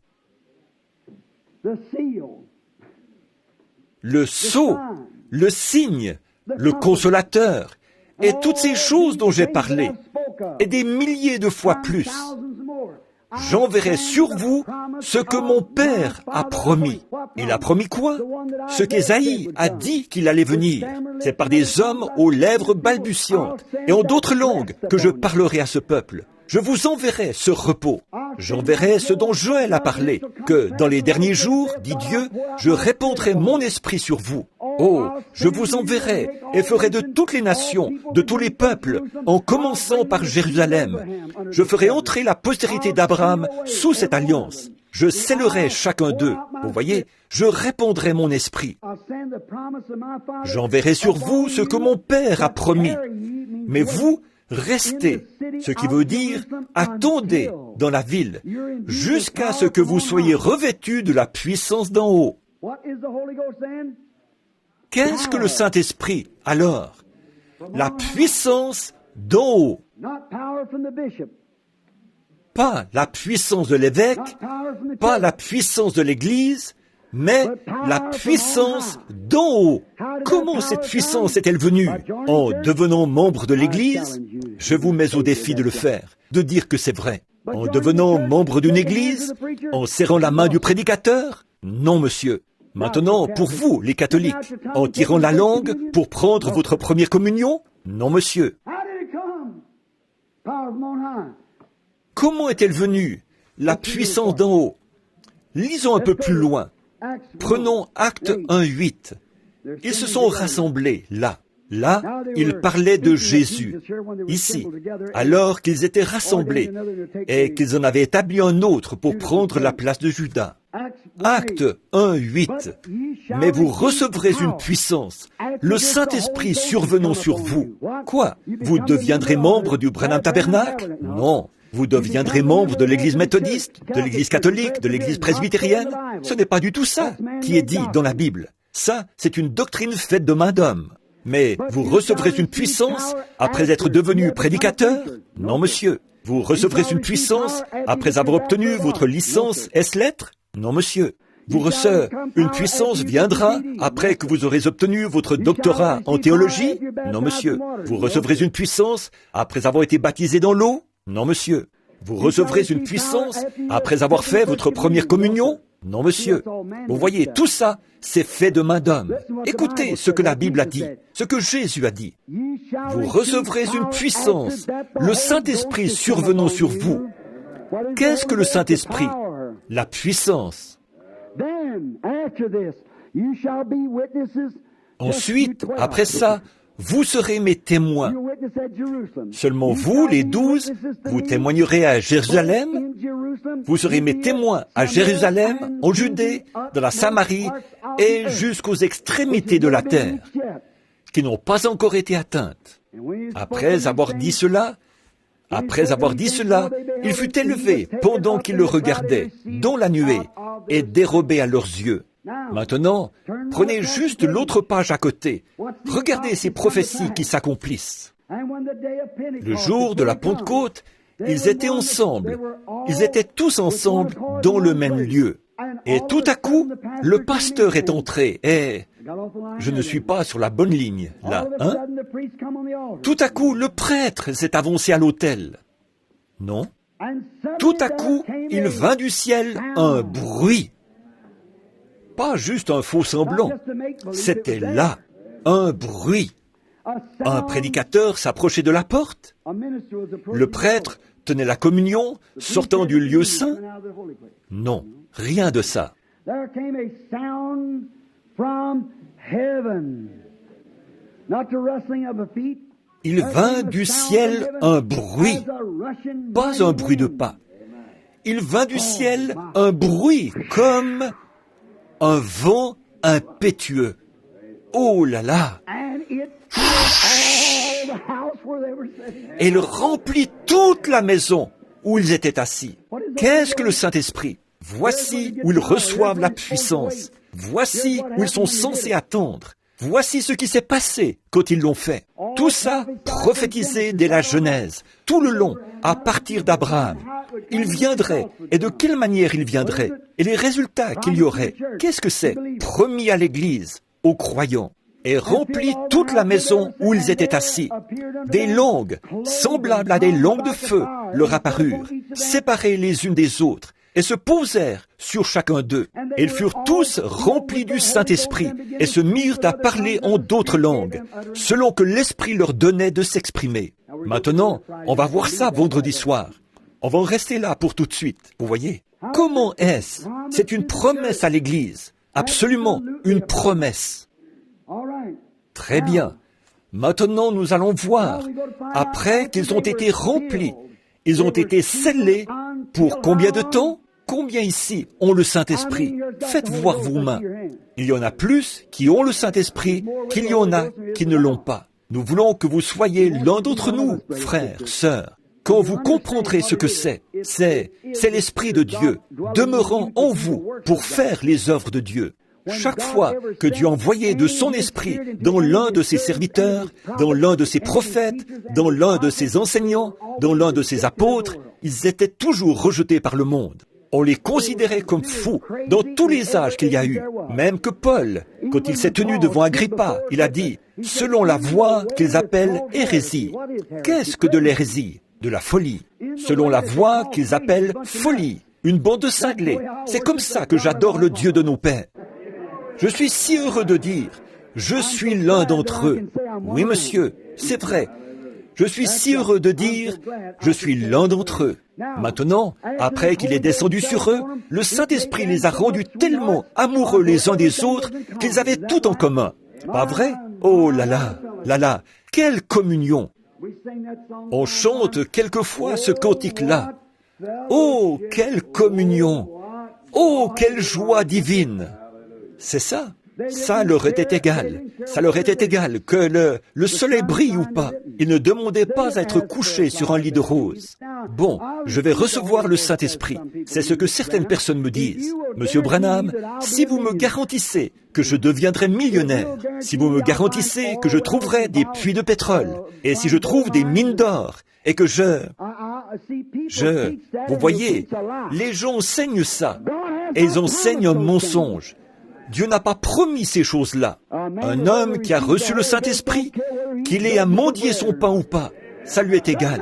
Le sceau, le signe, le consolateur, et toutes ces choses dont j'ai parlé, et des milliers de fois plus. J'enverrai sur vous ce que mon Père a promis. Il a promis quoi? Ce qu'Ésaïe a dit qu'il allait venir. C'est par des hommes aux lèvres balbutiantes et en d'autres langues que je parlerai à ce peuple. Je vous enverrai ce repos. J'enverrai ce dont Joël a parlé, que dans les derniers jours, dit Dieu, je répandrai mon esprit sur vous. Oh, je vous enverrai et ferai de toutes les nations, de tous les peuples, en commençant par Jérusalem. Je ferai entrer la postérité d'Abraham sous cette alliance. Je scellerai chacun d'eux. Vous voyez, je répandrai mon esprit. J'enverrai sur vous ce que mon Père a promis. Mais vous, restez, ce qui veut dire attendez dans la ville, jusqu'à ce que vous soyez revêtus de la puissance d'en haut. Qu'est-ce que le Saint-Esprit, alors? La puissance d'en haut. Pas la puissance de l'évêque, pas la puissance de l'Église, mais la puissance d'en haut. Comment cette puissance est-elle venue? En devenant membre de l'Église? Je vous mets au défi de le faire, de dire que c'est vrai. En devenant membre d'une Église? En serrant la main du prédicateur? Non, monsieur. Maintenant, pour vous, les catholiques, en tirant la langue pour prendre votre première communion? Non, monsieur. Comment est-elle venue, la puissance d'en haut? Lisons un peu plus loin. Prenons Acte 1:8. Ils se sont rassemblés là. Là, ils parlaient de Jésus. Ici, alors qu'ils étaient rassemblés et qu'ils en avaient établi un autre pour prendre la place de Judas. Acte 1:8. Mais vous recevrez une puissance, le Saint-Esprit survenant sur vous. Quoi? Vous deviendrez membre du Branham Tabernacle? Non. Vous deviendrez membre de l'Église méthodiste, de l'Église catholique, de l'Église presbytérienne? Ce n'est pas du tout ça qui est dit dans la Bible. Ça, c'est une doctrine faite de main d'homme. Mais vous recevrez une puissance après être devenu prédicateur? Non, monsieur. Vous recevrez une puissance après avoir obtenu votre licence S-lettres? Non, monsieur. Une puissance viendra après que vous aurez obtenu votre doctorat en théologie? Non, monsieur. Vous recevrez une puissance après avoir été baptisé dans l'eau? Non, monsieur. Vous recevrez une puissance après avoir fait votre première communion? Non, monsieur. Vous voyez, tout ça, c'est fait de main d'homme. Écoutez ce que la Bible a dit, ce que Jésus a dit. Vous recevrez une puissance, le Saint-Esprit survenant sur vous. Qu'est-ce que le Saint-Esprit? La puissance. Ensuite, après ça, vous serez mes témoins. Seulement vous, les 12, vous témoignerez à Jérusalem. Vous serez mes témoins à Jérusalem, en Judée, dans la Samarie et jusqu'aux extrémités de la terre, qui n'ont pas encore été atteintes. Après avoir dit cela, il fut élevé pendant qu'ils le regardaient, dans la nuée, et dérobé à leurs yeux. Maintenant, prenez juste l'autre page à côté. Regardez ces prophéties qui s'accomplissent. Le jour de la Pentecôte, ils étaient ensemble. Ils étaient tous ensemble dans le même lieu. Et tout à coup, le pasteur est entré et... Je ne suis pas sur la bonne ligne, là, hein? Tout à coup, le prêtre s'est avancé à l'autel. Non. Tout à coup, il vint du ciel un bruit. Pas juste un faux semblant. C'était là, un bruit. Un prédicateur s'approchait de la porte. Le prêtre tenait la communion, sortant du lieu saint. Non, rien de ça. Il vint du ciel un bruit, pas un bruit de pas. Il vint du ciel un bruit comme un vent impétueux. Oh là là! Et il remplit toute la maison où ils étaient assis. Qu'est-ce que le Saint-Esprit? Voici où ils reçoivent la puissance. Voici où ils sont censés attendre. Voici ce qui s'est passé quand ils l'ont fait. Tout ça prophétisé dès la Genèse, tout le long, à partir d'Abraham. Il viendrait, et de quelle manière il viendrait, et les résultats qu'il y aurait. Qu'est-ce que c'est? Promis à l'Église, aux croyants, et remplit toute la maison où ils étaient assis. Des langues, semblables à des langues de feu, leur apparurent, séparées les unes des autres, et se posèrent sur chacun d'eux. Et ils furent tous remplis du Saint-Esprit, et se mirent à parler en d'autres langues, selon que l'Esprit leur donnait de s'exprimer. Maintenant, on va voir ça vendredi soir. On va en rester là pour tout de suite, vous voyez. Comment est-ce? C'est une promesse à l'Église. Absolument, une promesse. Très bien. Maintenant, nous allons voir, après qu'ils ont été remplis, ils ont été scellés pour combien de temps? Combien ici ont le Saint-Esprit? Faites voir vos mains. Il y en a plus qui ont le Saint-Esprit qu'il y en a qui ne l'ont pas. Nous voulons que vous soyez l'un d'entre nous, frères, sœurs. Quand vous comprendrez ce que c'est l'Esprit de Dieu demeurant en vous pour faire les œuvres de Dieu. Chaque fois que Dieu envoyait de son esprit dans l'un de ses serviteurs, dans l'un de ses prophètes, dans l'un de ses enseignants, dans l'un de ses apôtres, ils étaient toujours rejetés par le monde. On les considérait comme fous dans tous les âges qu'il y a eu. Même que Paul, quand il s'est tenu devant Agrippa, il a dit, selon la voie qu'ils appellent hérésie. Qu'est-ce que de l'hérésie? De la folie. Selon la voie qu'ils appellent folie. Une bande de cinglés. C'est comme ça que j'adore le Dieu de nos pères. Je suis si heureux de dire, je suis l'un d'entre eux. Oui, monsieur, c'est vrai. Je suis si heureux de dire, je suis l'un d'entre eux. Maintenant, après qu'il est descendu sur eux, le Saint-Esprit les a rendus tellement amoureux les uns des autres qu'ils avaient tout en commun. Pas vrai? Oh là là, là là, quelle communion! On chante quelquefois ce cantique-là. Oh, quelle communion! Oh, quelle joie divine! C'est ça. Ça leur était égal. Ça leur était égal que le soleil brille ou pas. Ils ne demandaient pas à être couchés sur un lit de rose. Bon, je vais recevoir le Saint-Esprit. C'est ce que certaines personnes me disent. Monsieur Branham, si vous me garantissez que je deviendrai millionnaire, si vous me garantissez que je trouverai des puits de pétrole, et si je trouve des mines d'or, et que vous voyez, les gens enseignent ça, et ils enseignent un mensonge. Dieu n'a pas promis ces choses-là. Un homme qui a reçu le Saint-Esprit, qu'il ait à mendier son pain ou pas, ça lui est égal.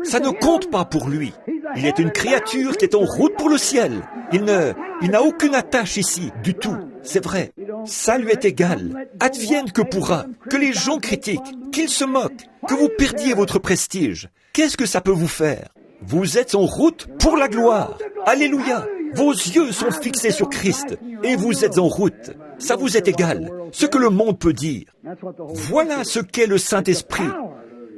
Ça ne compte pas pour lui. Il est une créature qui est en route pour le ciel. Il n'a aucune attache ici, du tout. C'est vrai. Ça lui est égal. Advienne que pourra. Que les gens critiquent, qu'ils se moquent, que vous perdiez votre prestige. Qu'est-ce que ça peut vous faire? Vous êtes en route pour la gloire. Alléluia. Vos yeux sont fixés sur Christ et vous êtes en route. Ça vous est égal, ce que le monde peut dire. Voilà ce qu'est le Saint-Esprit.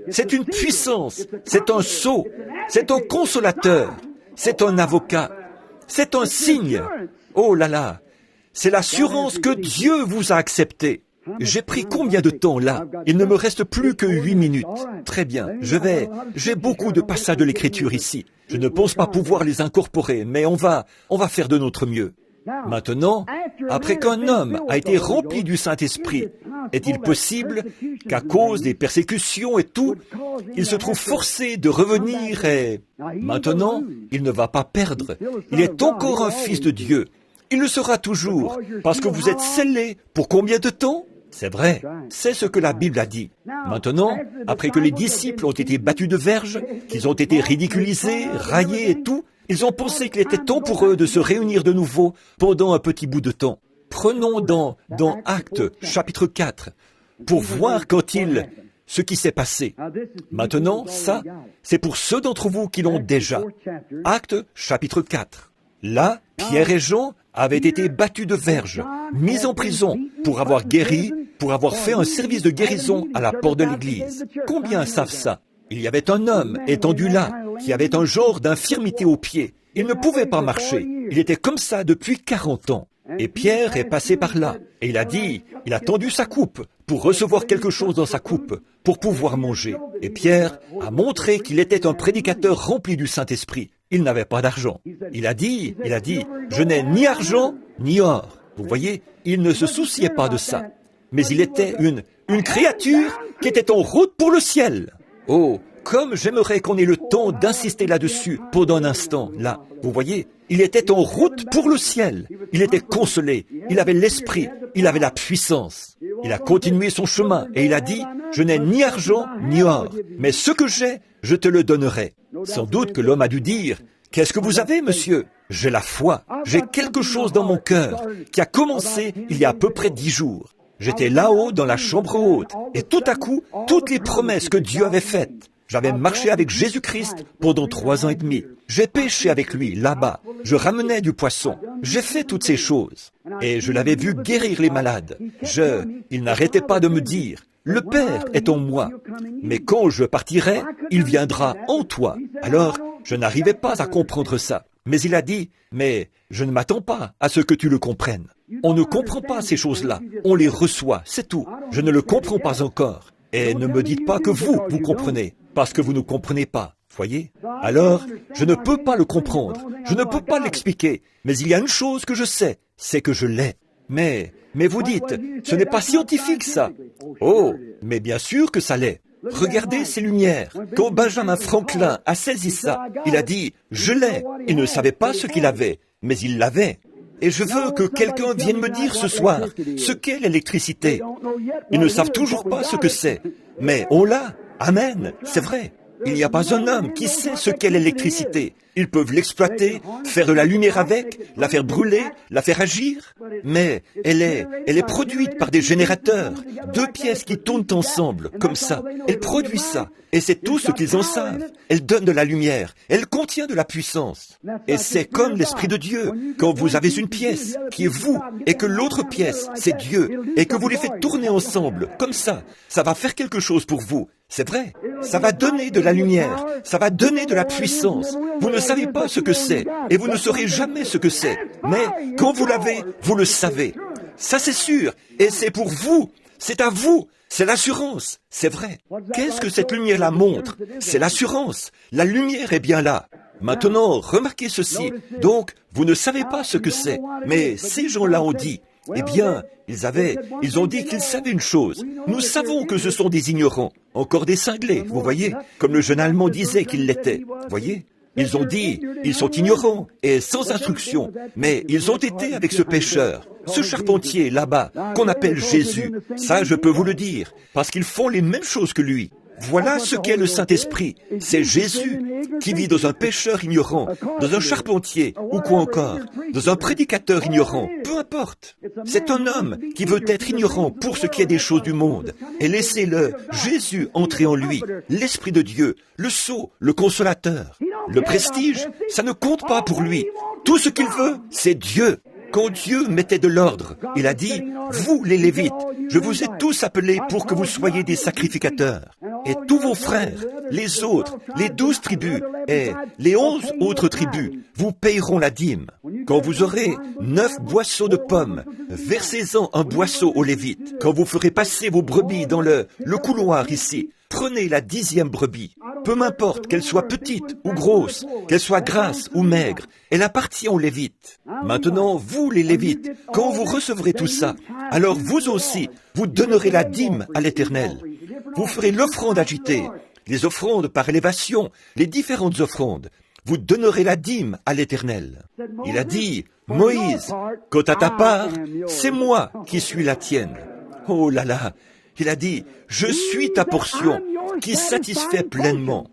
C'est une puissance, c'est un sceau, c'est un consolateur, c'est un avocat, c'est un signe. Oh là là, c'est l'assurance que Dieu vous a accepté. J'ai pris combien de temps là? Il ne me reste plus que 8 minutes. Très bien, j'ai beaucoup de passages de l'Écriture ici. Je ne pense pas pouvoir les incorporer, mais on va faire de notre mieux. Maintenant, après qu'un homme a été rempli du Saint-Esprit, est-il possible qu'à cause des persécutions et tout, il se trouve forcé de revenir et... Maintenant, il ne va pas perdre. Il est encore un fils de Dieu. Il le sera toujours, parce que vous êtes scellés pour combien de temps? C'est vrai, c'est ce que la Bible a dit. Maintenant, après que les disciples ont été battus de verge, qu'ils ont été ridiculisés, raillés et tout, ils ont pensé qu'il était temps pour eux de se réunir de nouveau pendant un petit bout de temps. Prenons dans Actes, chapitre 4, pour voir ce qui s'est passé. Maintenant, ça, c'est pour ceux d'entre vous qui l'ont déjà. Actes, chapitre 4. Là, Pierre et Jean avaient été battus de verge, mis en prison pour avoir guéri, pour avoir fait un service de guérison à la porte de l'église. Combien savent ça? Il y avait un homme étendu là, qui avait un genre d'infirmité au pied. Il ne pouvait pas marcher. Il était comme ça depuis 40 ans. Et Pierre est passé par là. Et il a dit, il a tendu sa coupe pour recevoir quelque chose dans sa coupe, pour pouvoir manger. Et Pierre a montré qu'il était un prédicateur rempli du Saint-Esprit. Il n'avait pas d'argent. Il a dit, je n'ai ni argent, ni or. Vous voyez, il ne se souciait pas de ça. Mais il était une créature qui était en route pour le ciel. Oh, comme j'aimerais qu'on ait le temps d'insister là-dessus pendant un instant, là. Vous voyez, il était en route pour le ciel. Il était consolé, il avait l'esprit, il avait la puissance. Il a continué son chemin et il a dit, je n'ai ni argent ni or, mais ce que j'ai, je te le donnerai. Sans doute que l'homme a dû dire, qu'est-ce que vous avez, monsieur? J'ai la foi, j'ai quelque chose dans mon cœur qui a commencé il y a à peu près 10 jours. J'étais là-haut dans la chambre haute et tout à coup, toutes les promesses que Dieu avait faites. J'avais marché avec Jésus-Christ pendant 3 ans et demi. J'ai pêché avec lui, là-bas. Je ramenais du poisson. J'ai fait toutes ces choses. Et je l'avais vu guérir les malades. Il n'arrêtait pas de me dire, le Père est en moi. Mais quand je partirai, il viendra en toi. Alors, je n'arrivais pas à comprendre ça. Mais il a dit, mais je ne m'attends pas à ce que tu le comprennes. On ne comprend pas ces choses-là. On les reçoit, c'est tout. Je ne le comprends pas encore. Et ne me dites pas que vous comprenez, parce que vous ne comprenez pas, voyez? Alors, je ne peux pas le comprendre, je ne peux pas l'expliquer, mais il y a une chose que je sais, c'est que je l'ai. Mais vous dites, ce n'est pas scientifique ça. Oh, mais bien sûr que ça l'est. Regardez ces lumières. Quand Benjamin Franklin a saisi ça, il a dit, je l'ai. Il ne savait pas ce qu'il avait, mais il l'avait. Et je veux que quelqu'un vienne me dire ce soir ce qu'est l'électricité. Ils ne savent toujours pas ce que c'est, mais on l'a. Amen, c'est vrai. Il n'y a pas un homme qui sait ce qu'est l'électricité. Ils peuvent l'exploiter, faire de la lumière avec, la faire brûler, la faire agir. Mais elle est produite par des générateurs, 2 pièces qui tournent ensemble, comme ça. Elle produit ça, et c'est tout ce qu'ils en savent. Elle donne de la lumière, elle contient de la puissance. Et c'est comme l'Esprit de Dieu. Quand vous avez une pièce qui est vous, et que l'autre pièce, c'est Dieu, et que vous les faites tourner ensemble, comme ça va faire quelque chose pour vous. C'est vrai, ça va donner de la lumière, ça va donner de la puissance. Vous ne savez pas ce que c'est, et vous ne saurez jamais ce que c'est. Mais quand vous l'avez, vous le savez. Ça c'est sûr, et c'est pour vous, c'est à vous, c'est l'assurance, c'est vrai. Qu'est-ce que cette lumière-là montre? C'est l'assurance, la lumière est bien là. Maintenant, remarquez ceci, donc vous ne savez pas ce que c'est, mais ces gens-là ont dit, eh bien, ils ont dit qu'ils savaient une chose. Nous savons que ce sont des ignorants, encore des cinglés, vous voyez, comme le jeune Allemand disait qu'il l'était, voyez. Ils ont dit, ils sont ignorants et sans instruction, mais ils ont été avec ce pécheur, ce charpentier là-bas, qu'on appelle Jésus. Ça, je peux vous le dire, parce qu'ils font les mêmes choses que lui. Voilà ce qu'est le Saint-Esprit. C'est Jésus qui vit dans un pécheur ignorant, dans un charpentier, ou quoi encore, dans un prédicateur ignorant, peu importe. C'est un homme qui veut être ignorant pour ce qui est des choses du monde. Et laissez-le, Jésus, entrer en lui, l'Esprit de Dieu, le sceau, le consolateur. Le prestige, ça ne compte pas pour lui. Tout ce qu'il veut, c'est Dieu. Quand Dieu mettait de l'ordre, il a dit, vous les Lévites, je vous ai tous appelés pour que vous soyez des sacrificateurs. Et tous vos frères, les autres, les 12 tribus et les 11 autres tribus, vous payeront la dîme. Quand vous aurez 9 boisseaux de pommes, versez-en un boisseau aux Lévites. Quand vous ferez passer vos brebis dans le couloir ici, prenez la 10e brebis. Peu m'importe qu'elle soit petite ou grosse, qu'elle soit grasse ou maigre, elle appartient aux Lévites. Maintenant, vous les Lévites, quand vous recevrez tout ça, alors vous aussi, vous donnerez la dîme à l'Éternel. Vous ferez l'offrande agitée, les offrandes par élévation, les différentes offrandes. Vous donnerez la dîme à l'Éternel. Il a dit, Moïse, quant à ta part, c'est moi qui suis la tienne. Oh là là, il a dit, je suis ta portion qui satisfait pleinement.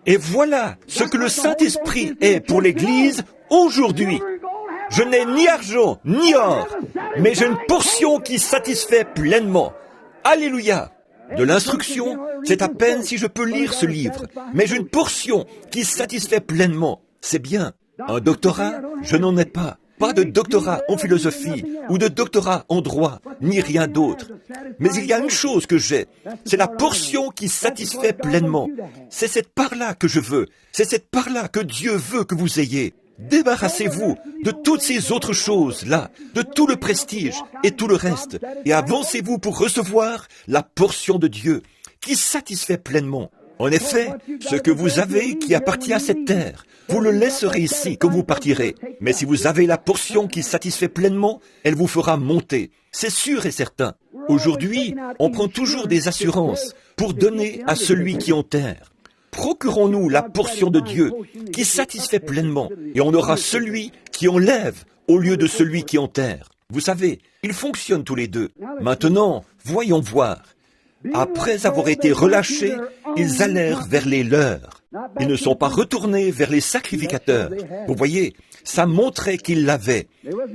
Et voilà ce que le Saint-Esprit est pour l'Église aujourd'hui. Je n'ai ni argent, ni or, mais j'ai une portion qui satisfait pleinement. Alléluia! De l'instruction, c'est à peine si je peux lire ce livre, mais j'ai une portion qui satisfait pleinement. C'est bien. Un doctorat, je n'en ai pas. pas de doctorat en philosophie ou de doctorat en droit, ni rien d'autre. Mais il y a une chose que j'ai, c'est la portion qui satisfait pleinement. C'est cette part-là que je veux, c'est cette part-là que Dieu veut que vous ayez. Débarrassez-vous de toutes ces autres choses-là, de tout le prestige et tout le reste, et avancez-vous pour recevoir la portion de Dieu qui satisfait pleinement. En effet, ce que vous avez qui appartient à cette terre, vous le laisserez ici quand vous partirez. Mais si vous avez la portion qui satisfait pleinement, elle vous fera monter. C'est sûr et certain. Aujourd'hui, on prend toujours des assurances pour donner à celui qui en terre. Procurons-nous la portion de Dieu qui satisfait pleinement, et on aura celui qui enlève au lieu de celui qui enterre. Vous savez, ils fonctionnent tous les deux. Maintenant, voyons voir. Après avoir été relâchés, ils allèrent vers les leurs. Ils ne sont pas retournés vers les sacrificateurs. Vous voyez, ça montrait qu'ils l'avaient.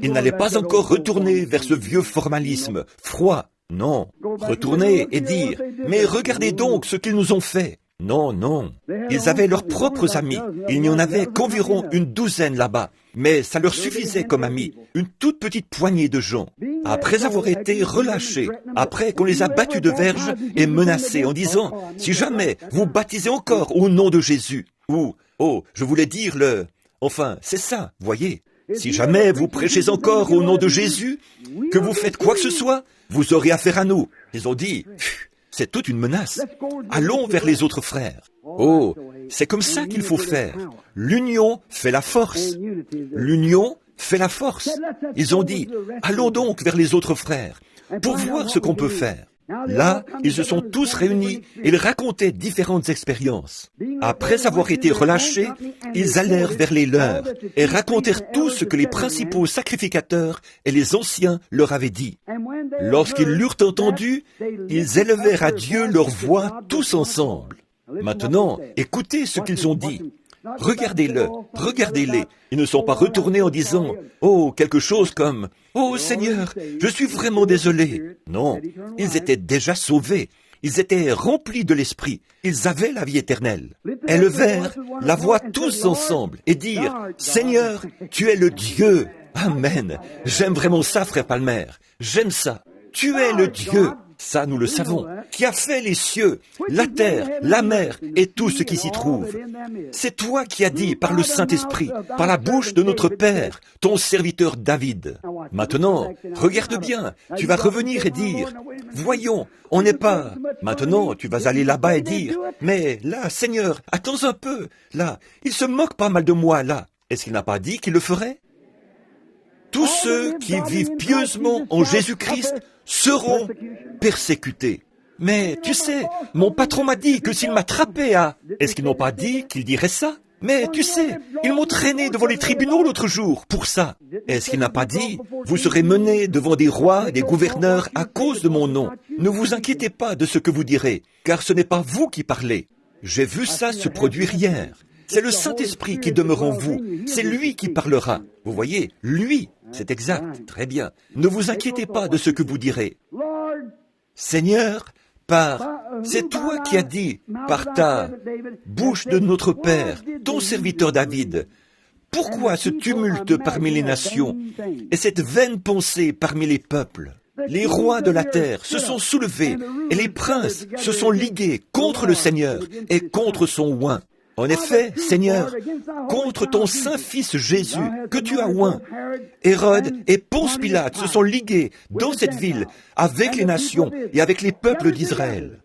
Ils n'allaient pas encore retourner vers ce vieux formalisme froid. Non, retourner et dire « Mais regardez donc ce qu'ils nous ont fait !» Non, non. Ils avaient leurs propres amis. Il n'y en avait qu'environ une douzaine là-bas. Mais ça leur suffisait comme amis. Une toute petite poignée de gens. Après avoir été relâchés, après qu'on les a battus de verge et menacés en disant « Si jamais vous baptisez encore au nom de Jésus » ou « Oh, je voulais dire le... » Enfin, c'est ça, voyez. Si jamais vous prêchez encore au nom de Jésus, que vous faites quoi que ce soit, vous aurez affaire à nous. Ils ont dit... C'est toute une menace. Allons vers les autres frères. Oh, c'est comme ça qu'il faut faire. L'union fait la force. L'union fait la force. Ils ont dit, allons donc vers les autres frères pour voir ce qu'on peut faire. Là, ils se sont tous réunis et ils racontaient différentes expériences. Après avoir été relâchés, ils allèrent vers les leurs et racontèrent tout ce que les principaux sacrificateurs et les anciens leur avaient dit. Lorsqu'ils l'eurent entendu, ils élevèrent à Dieu leur voix tous ensemble. Maintenant, écoutez ce qu'ils ont dit. Regardez-le, regardez-les. Ils ne sont pas retournés en disant « Oh, quelque chose comme « Oh Seigneur, je suis vraiment désolé ». Non, ils étaient déjà sauvés. Ils étaient remplis de l'Esprit. Ils avaient la vie éternelle. Élevèrent la voix tous ensemble et dirent « Seigneur, tu es le Dieu. » Amen. J'aime vraiment ça, frère Palmer. J'aime ça. Tu es le Dieu. Ça, nous le savons, qui a fait les cieux, la terre, la mer et tout ce qui s'y trouve. C'est toi qui as dit par le Saint-Esprit, par la bouche de notre Père, ton serviteur David. Maintenant, regarde bien, tu vas revenir et dire, voyons, on n'est pas... Maintenant, tu vas aller là-bas et dire, mais là, Seigneur, attends un peu, là, il se moque pas mal de moi, là. Est-ce qu'il n'a pas dit qu'il le ferait? Tous ceux qui vivent pieusement en Jésus-Christ seront persécutés. Mais tu sais, mon patron m'a dit que s'il m'attrapait à... Est-ce qu'ils n'ont pas dit qu'ils diraient ça? Mais tu sais, ils m'ont traîné devant les tribunaux l'autre jour pour ça. Est-ce qu'il n'a pas dit, vous serez menés devant des rois et des gouverneurs à cause de mon nom? Ne vous inquiétez pas de ce que vous direz, car ce n'est pas vous qui parlez. J'ai vu ça se produire hier. C'est le Saint-Esprit qui demeure en vous. C'est lui qui parlera. Vous voyez, lui, c'est exact, très bien. Ne vous inquiétez pas de ce que vous direz. Seigneur, c'est toi qui as dit, par ta bouche de notre Père, ton serviteur David, pourquoi ce tumulte parmi les nations et cette vaine pensée parmi les peuples? Les rois de la terre se sont soulevés et les princes se sont ligués contre le Seigneur et contre son oint. En effet, Seigneur, contre ton Saint-Fils Jésus, que tu as oint, Hérode et Ponce Pilate se sont ligués dans cette ville avec les nations et avec les peuples d'Israël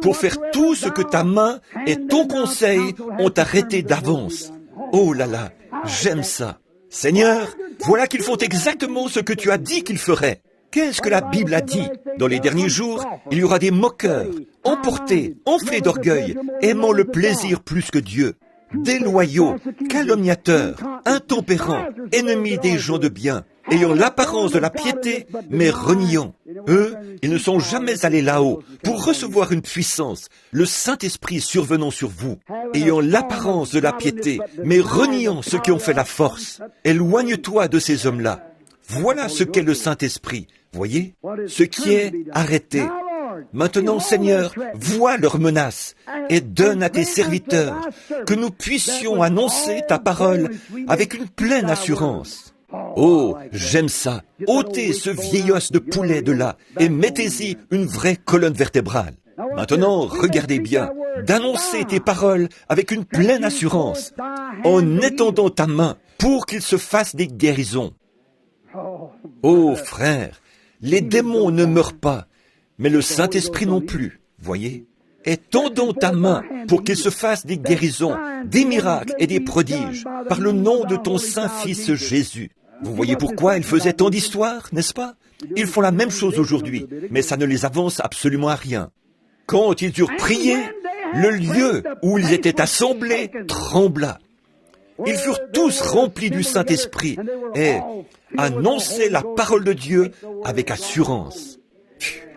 pour faire tout ce que ta main et ton conseil ont arrêté d'avance. Oh là là, j'aime ça. Seigneur, voilà qu'ils font exactement ce que tu as dit qu'ils feraient. Qu'est-ce que la Bible a dit? Dans les derniers jours, il y aura des moqueurs, emportés, enflés d'orgueil, aimant le plaisir plus que Dieu, déloyaux, calomniateurs, intempérants, ennemis des gens de bien, ayant l'apparence de la piété, mais reniant. Eux, ils ne sont jamais allés là-haut pour recevoir une puissance, le Saint-Esprit survenant sur vous, ayant l'apparence de la piété, mais reniant ceux qui ont fait la force. Éloigne-toi de ces hommes-là. Voilà ce qu'est le Saint-Esprit, voyez, ce qui est arrêté. Maintenant, Seigneur, vois leurs menaces et donne à tes serviteurs que nous puissions annoncer ta parole avec une pleine assurance. Oh, j'aime ça. Ôtez ce vieil os de poulet de là et mettez-y une vraie colonne vertébrale. Maintenant, regardez bien, d'annoncer tes paroles avec une pleine assurance, en étendant ta main pour qu'il se fasse des guérisons. Oh, frère, les démons ne meurent pas, mais le Saint-Esprit non plus, voyez. Étendons ta main pour qu'il se fasse des guérisons, des miracles et des prodiges, par le nom de ton Saint-Fils Jésus. Vous voyez pourquoi ils faisaient tant d'histoires, n'est-ce pas? Ils font la même chose aujourd'hui, mais ça ne les avance absolument à rien. Quand ils eurent prié, le lieu où ils étaient assemblés trembla. Ils furent tous remplis du Saint-Esprit et annonçaient la parole de Dieu avec assurance.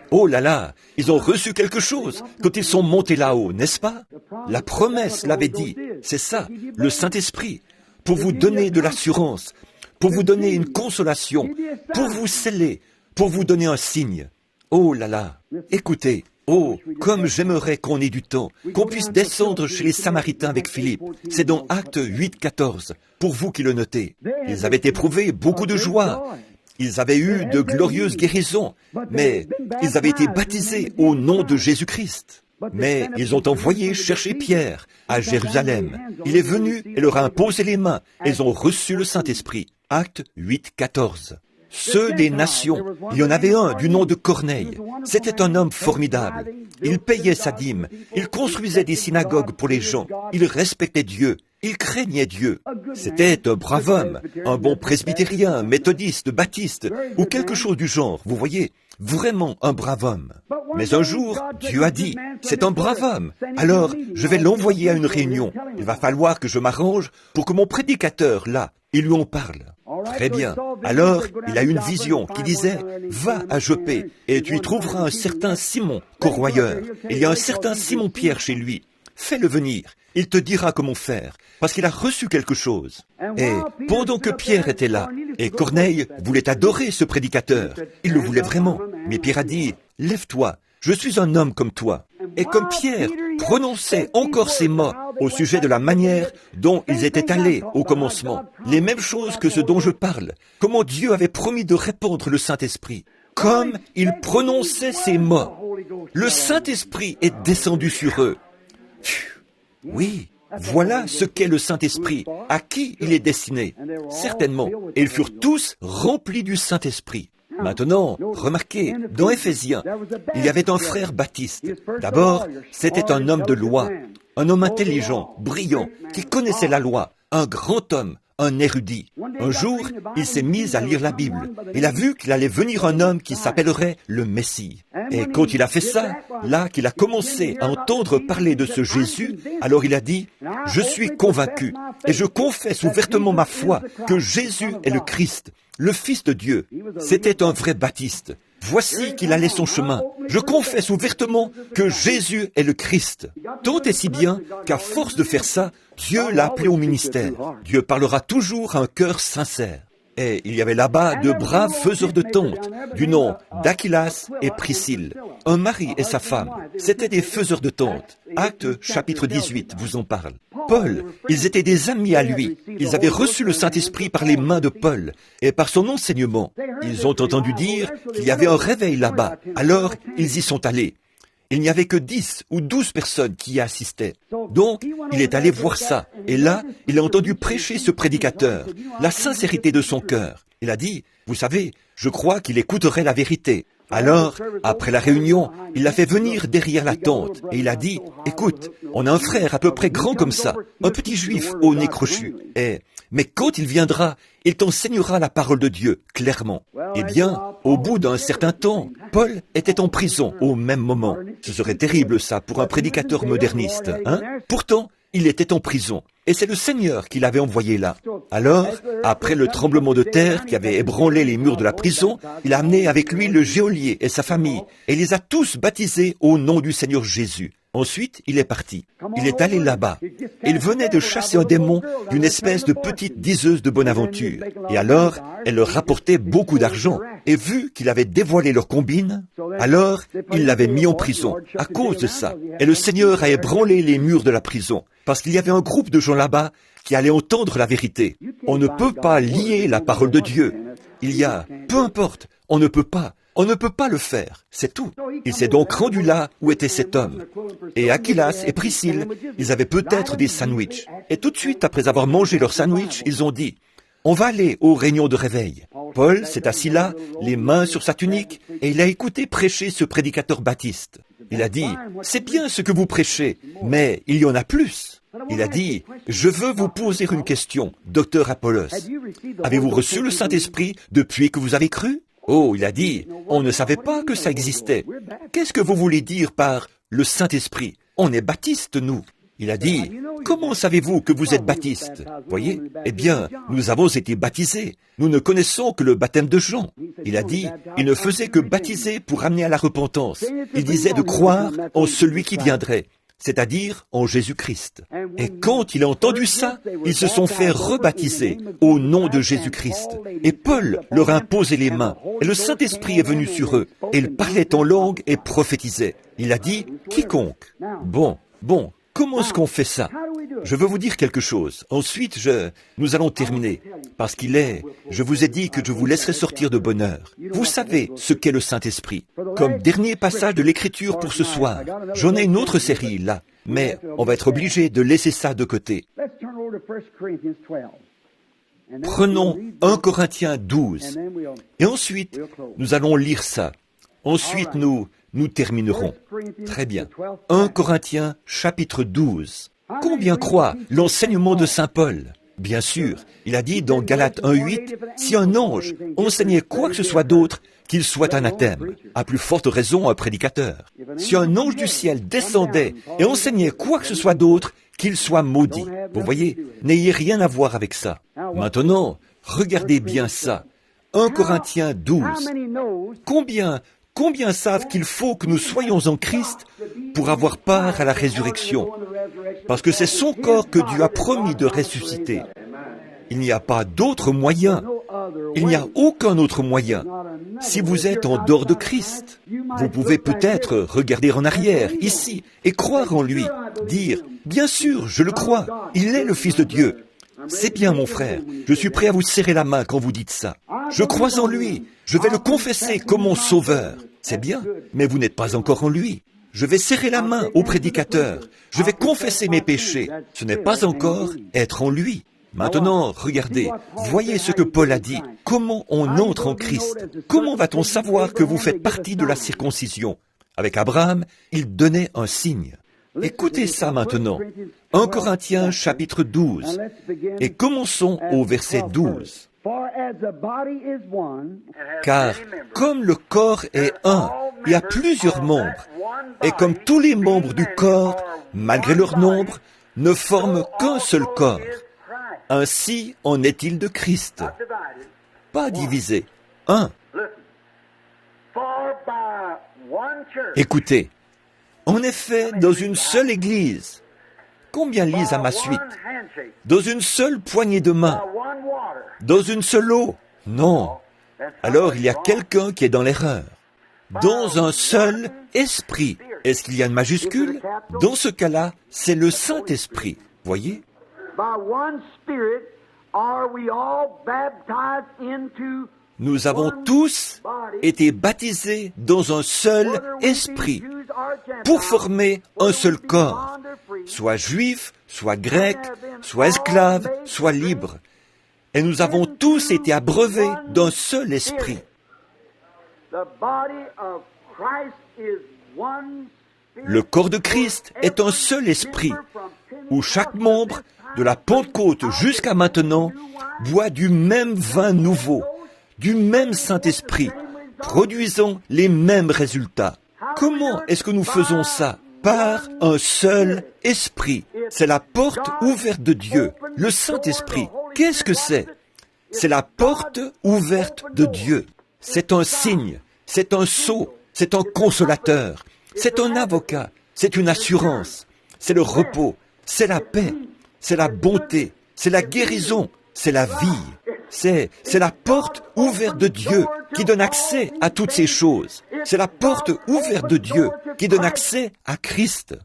Oh là là, ils ont reçu quelque chose quand ils sont montés là-haut, n'est-ce pas? La promesse l'avait dit, c'est ça, le Saint-Esprit, pour vous donner de l'assurance, pour vous donner une consolation, pour vous sceller, pour vous donner un signe. Oh là là, écoutez, oh, comme j'aimerais qu'on ait du temps, qu'on puisse descendre chez les Samaritains avec Philippe. C'est dans Actes 8, 14, pour vous qui le notez. Ils avaient éprouvé beaucoup de joie. Ils avaient eu de glorieuses guérisons, mais ils avaient été baptisés au nom de Jésus-Christ. Mais ils ont envoyé chercher Pierre à Jérusalem. Il est venu et leur a imposé les mains. Ils ont reçu le Saint-Esprit. Actes 8, 14. Ceux des nations, il y en avait un du nom de Corneille. C'était un homme formidable. Il payait sa dîme. Il construisait des synagogues pour les gens. Il respectait Dieu. Il craignait Dieu. C'était un brave homme, un bon presbytérien, méthodiste, baptiste, ou quelque chose du genre, vous voyez, vraiment un brave homme. Mais un jour, Dieu a dit, c'est un brave homme, alors je vais l'envoyer à une réunion. Il va falloir que je m'arrange pour que mon prédicateur, là, il lui en parle. Très bien. Alors, il a une vision qui disait, va à Joppé, et tu y trouveras un certain Simon, corroyeur. Il y a un certain Simon-Pierre chez lui. Fais-le venir. Il te dira comment faire, parce qu'il a reçu quelque chose. Et pendant que Pierre était là, et Corneille voulait adorer ce prédicateur, il le voulait vraiment, mais Pierre a dit, lève-toi, je suis un homme comme toi. Et comme Pierre prononçait encore ces mots au sujet de la manière dont ils étaient allés au commencement, les mêmes choses que ce dont je parle, comment Dieu avait promis de répandre le Saint-Esprit. Comme il prononçait ces mots, le Saint-Esprit est descendu sur eux. Oui, voilà ce qu'est le Saint-Esprit, à qui il est destiné. Certainement, et ils furent tous remplis du Saint-Esprit. Maintenant, remarquez, dans Éphésiens, il y avait un frère Baptiste. D'abord, c'était un homme de loi, un homme intelligent, brillant, qui connaissait la loi, un grand homme, un érudit. Un jour, il s'est mis à lire la Bible. Il a vu qu'il allait venir un homme qui s'appellerait le Messie. Et quand il a fait ça, là qu'il a commencé à entendre parler de ce Jésus, alors il a dit, « Je suis convaincu et je confesse ouvertement ma foi que Jésus est le Christ, le Fils de Dieu. » C'était un vrai baptiste. Voici qu'il allait son chemin. Je confesse ouvertement que Jésus est le Christ. Tant et si bien qu'à force de faire ça, Dieu l'a appelé au ministère. Dieu parlera toujours à un cœur sincère. Et il y avait là-bas de braves faiseurs de tentes, du nom d'Aquilas et Priscille. Un mari et sa femme, c'étaient des faiseurs de tentes. Actes chapitre 18 vous en parle. Paul, ils étaient des amis à lui. Ils avaient reçu le Saint-Esprit par les mains de Paul et par son enseignement. Ils ont entendu dire qu'il y avait un réveil là-bas. Alors, ils y sont allés. Il n'y avait que 10 ou 12 personnes qui y assistaient. Donc, il est allé voir ça. Et là, il a entendu prêcher ce prédicateur, la sincérité de son cœur. Il a dit, vous savez, je crois qu'il écouterait la vérité. Alors, après la réunion, il l'a fait venir derrière la tente et il a dit, écoute, on a un frère à peu près grand comme ça, un petit juif au nez crochu. Mais quand il viendra, il t'enseignera la parole de Dieu, clairement. Eh bien, au bout d'un certain temps, Paul était en prison au même moment. Ce serait terrible ça pour un prédicateur moderniste, hein? Pourtant, il était en prison. Et c'est le Seigneur qui l'avait envoyé là. Alors, après le tremblement de terre qui avait ébranlé les murs de la prison, il a amené avec lui le geôlier et sa famille, et les a tous baptisés au nom du Seigneur Jésus. Ensuite, il est parti. Il est allé là-bas. Il venait de chasser un démon d'une espèce de petite diseuse de bonne aventure. Et alors, elle leur rapportait beaucoup d'argent. Et vu qu'il avait dévoilé leur combine, alors il l'avait mis en prison à cause de ça. Et le Seigneur a ébranlé les murs de la prison. Parce qu'il y avait un groupe de gens là-bas qui allait entendre la vérité. On ne peut pas lier la parole de Dieu. Il y a, peu importe, on ne peut pas le faire, c'est tout. Il s'est donc rendu là où était cet homme. Et Aquilas et Priscille, ils avaient peut-être des sandwichs. Et tout de suite, après avoir mangé leur sandwich, ils ont dit, on va aller aux réunions de réveil. Paul s'est assis là, les mains sur sa tunique, et il a écouté prêcher ce prédicateur baptiste. Il a dit, c'est bien ce que vous prêchez, mais il y en a plus. Il a dit, je veux vous poser une question, docteur Apollos. Avez-vous reçu le Saint-Esprit depuis que vous avez cru? Oh, il a dit, on ne savait pas que ça existait. Qu'est-ce que vous voulez dire par le Saint-Esprit? On est baptistes, nous. Il a dit, comment savez-vous que vous êtes baptiste? Voyez? Eh bien, nous avons été baptisés. Nous ne connaissons que le baptême de Jean. Il a dit, il ne faisait que baptiser pour amener à la repentance. Il disait de croire en celui qui viendrait, c'est-à-dire en Jésus-Christ. Et quand il a entendu ça, ils se sont fait rebaptiser au nom de Jésus-Christ. Et Paul leur a imposé les mains, et le Saint-Esprit est venu sur eux, et ils parlaient en langue et prophétisaient. Il a dit, quiconque. Bon, comment est-ce qu'on fait ça? Je veux vous dire quelque chose. Ensuite, nous allons terminer. Parce je vous ai dit que je vous laisserai sortir de bonne heure. Vous savez ce qu'est le Saint-Esprit. Comme dernier passage de l'Écriture pour ce soir, j'en ai une autre série là, mais on va être obligé de laisser ça de côté. Prenons 1 Corinthiens 12, et ensuite, nous allons lire ça. Ensuite, nous terminerons. Très bien. 1 Corinthiens chapitre 12. Combien croient l'enseignement de Saint Paul? Bien sûr, il a dit dans Galates 1:8, si un ange enseignait quoi que ce soit d'autre, qu'il soit anathème, à plus forte raison un prédicateur. Si un ange du ciel descendait et enseignait quoi que ce soit d'autre, qu'il soit maudit. Vous voyez, n'ayez rien à voir avec ça. Maintenant, regardez bien ça. 1 Corinthiens 12. Combien savent qu'il faut que nous soyons en Christ pour avoir part à la résurrection? Parce que c'est son corps que Dieu a promis de ressusciter. Il n'y a pas d'autre moyen. Il n'y a aucun autre moyen. Si vous êtes en dehors de Christ, vous pouvez peut-être regarder en arrière, ici, et croire en lui. Dire, bien sûr, je le crois, il est le Fils de Dieu. C'est bien, mon frère, je suis prêt à vous serrer la main quand vous dites ça. Je crois en lui, je vais le confesser comme mon sauveur. C'est bien, mais vous n'êtes pas encore en lui. Je vais serrer la main au prédicateur, je vais confesser mes péchés. Ce n'est pas encore être en lui. Maintenant, regardez, voyez ce que Paul a dit. Comment on entre en Christ? Comment va-t-on savoir que vous faites partie de la circoncision? Avec Abraham, il donnait un signe. Écoutez ça maintenant. 1 Corinthiens chapitre 12. Et commençons au verset 12. Car comme le corps est un, il y a plusieurs membres, et comme tous les membres du corps, malgré leur nombre, ne forment qu'un seul corps. Ainsi en est-il de Christ. Pas divisé, un. Écoutez, en effet, dans une seule Église, combien lisent à ma suite? Dans une seule poignée de main? Dans une seule eau? Non. Alors il y a quelqu'un qui est dans l'erreur. Dans un seul esprit. Est-ce qu'il y a une majuscule? Dans ce cas-là, c'est le Saint-Esprit. Voyez? Nous avons tous été baptisés dans un seul esprit pour former un seul corps, soit juif, soit grec, soit esclave, soit libre. Et nous avons tous été abreuvés d'un seul esprit. Le corps de Christ est un seul esprit, où chaque membre, de la Pentecôte jusqu'à maintenant, boit du même vin nouveau, du même Saint-Esprit, produisant les mêmes résultats. Comment est-ce que nous faisons ça? Par un seul esprit. C'est la porte ouverte de Dieu, le Saint-Esprit. Qu'est-ce que c'est? C'est la porte ouverte de Dieu. C'est un signe, c'est un sceau, c'est un consolateur, c'est un avocat, c'est une assurance, c'est le repos, c'est la paix, c'est la bonté, c'est la guérison, c'est la vie. C'est la porte ouverte de Dieu qui donne accès à toutes ces choses. C'est la porte ouverte de Dieu qui donne accès à Christ,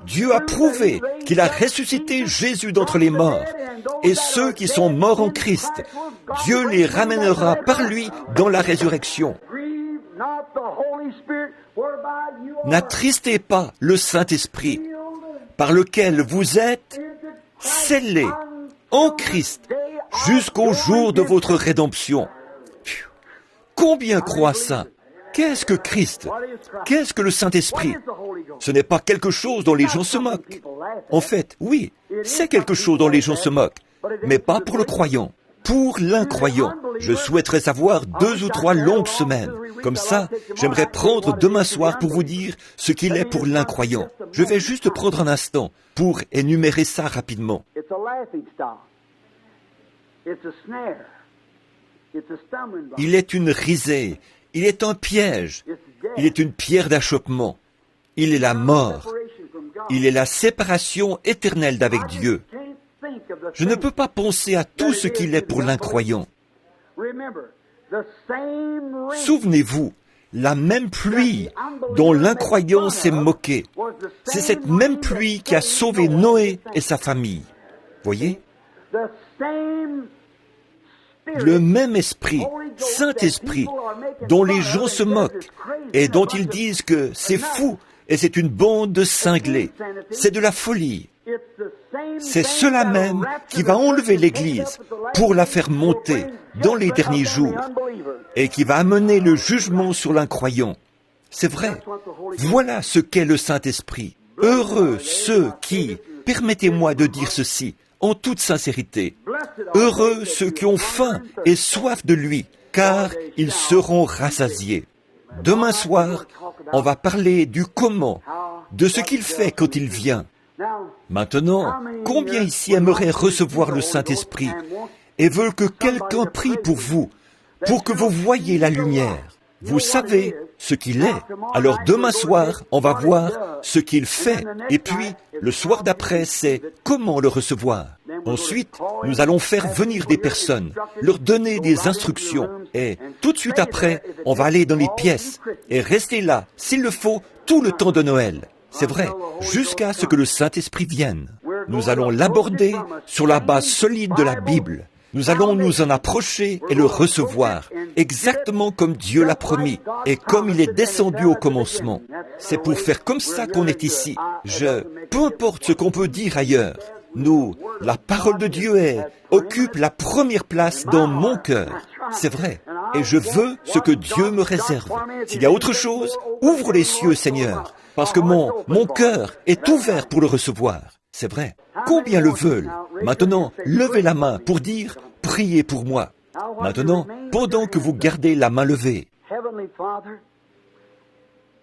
Dieu a prouvé qu'il a ressuscité Jésus d'entre les morts. Et ceux qui sont morts en Christ, Dieu les ramènera par lui dans la résurrection. N'attristez pas le Saint-Esprit, par lequel vous êtes scellés en Christ jusqu'au jour de votre rédemption. Combien croient ça? Qu'est-ce que Christ? Qu'est-ce que le Saint-Esprit? Ce n'est pas quelque chose dont les gens se moquent. En fait, oui, c'est quelque chose dont les gens se moquent, mais pas pour le croyant. Pour l'incroyant, je souhaiterais savoir 2 ou 3 longues semaines. Comme ça, j'aimerais prendre demain soir pour vous dire ce qu'il est pour l'incroyant. Je vais juste prendre un instant pour énumérer ça rapidement. Il est une risée, il est un piège, il est une pierre d'achoppement, il est la mort, il est la séparation éternelle d'avec Dieu. Je ne peux pas penser à tout ce qu'il est pour l'incroyant. Souvenez-vous, la même pluie dont l'incroyant s'est moqué, c'est cette même pluie qui a sauvé Noé et sa famille. Voyez? Le même esprit, Saint-Esprit, dont les gens se moquent et dont ils disent que c'est fou et c'est une bande de cinglés, c'est de la folie. C'est cela même qui va enlever l'Église pour la faire monter dans les derniers jours et qui va amener le jugement sur l'incroyant. C'est vrai. Voilà ce qu'est le Saint-Esprit. Heureux ceux qui, permettez-moi de dire ceci, en toute sincérité, heureux ceux qui ont faim et soif de lui, car ils seront rassasiés. Demain soir, on va parler du comment, de ce qu'il fait quand il vient. Maintenant, combien ici aimeraient recevoir le Saint-Esprit et veulent que quelqu'un prie pour vous, pour que vous voyiez la lumière? Vous savez ce qu'il est. Alors demain soir, on va voir ce qu'il fait. Et puis, le soir d'après, c'est comment le recevoir. Ensuite, nous allons faire venir des personnes, leur donner des instructions. Et tout de suite après, on va aller dans les pièces et rester là, s'il le faut, tout le temps de Noël. C'est vrai, jusqu'à ce que le Saint-Esprit vienne. Nous allons l'aborder sur la base solide de la Bible. Nous allons nous en approcher et le recevoir, exactement comme Dieu l'a promis et comme il est descendu au commencement. C'est pour faire comme ça qu'on est ici. Peu importe ce qu'on peut dire ailleurs, la parole de Dieu occupe la première place dans mon cœur. C'est vrai. Et je veux ce que Dieu me réserve. S'il y a autre chose, ouvre les cieux, Seigneur, parce que mon cœur est ouvert pour le recevoir. C'est vrai. Combien le veulent? Maintenant, levez la main pour dire « Priez pour moi ». Maintenant, pendant que vous gardez la main levée.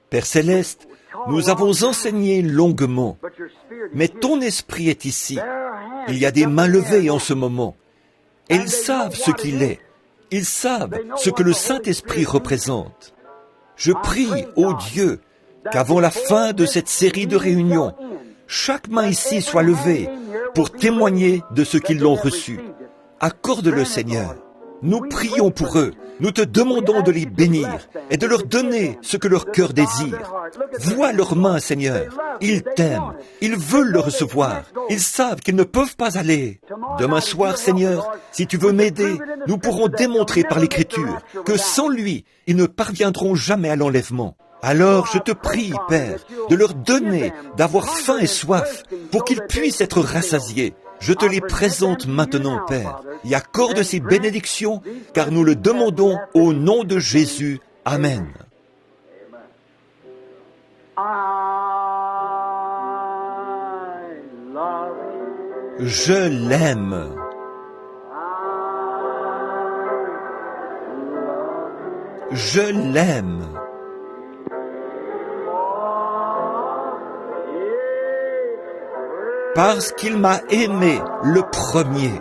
Père Céleste, nous avons enseigné longuement, mais ton esprit est ici. Il y a des mains levées en ce moment. Et ils savent ce qu'il est. Ils savent ce que le Saint-Esprit représente. Je prie, ô Dieu, qu'avant la fin de cette série de réunions, chaque main ici soit levée pour témoigner de ce qu'ils l'ont reçu. Accorde-le, Seigneur. Nous prions pour eux. Nous te demandons de les bénir et de leur donner ce que leur cœur désire. Vois leurs mains, Seigneur. Ils t'aiment. Ils veulent le recevoir. Ils savent qu'ils ne peuvent pas aller. Demain soir, Seigneur, si tu veux m'aider, nous pourrons démontrer par l'Écriture que sans lui, ils ne parviendront jamais à l'enlèvement. Alors je te prie, Père, de leur donner, d'avoir faim et soif, pour qu'ils puissent être rassasiés. Je te les présente maintenant, Père, et accorde ces bénédictions, car nous le demandons au nom de Jésus. Amen. Je l'aime. Je l'aime. Parce qu'il m'a aimé le premier.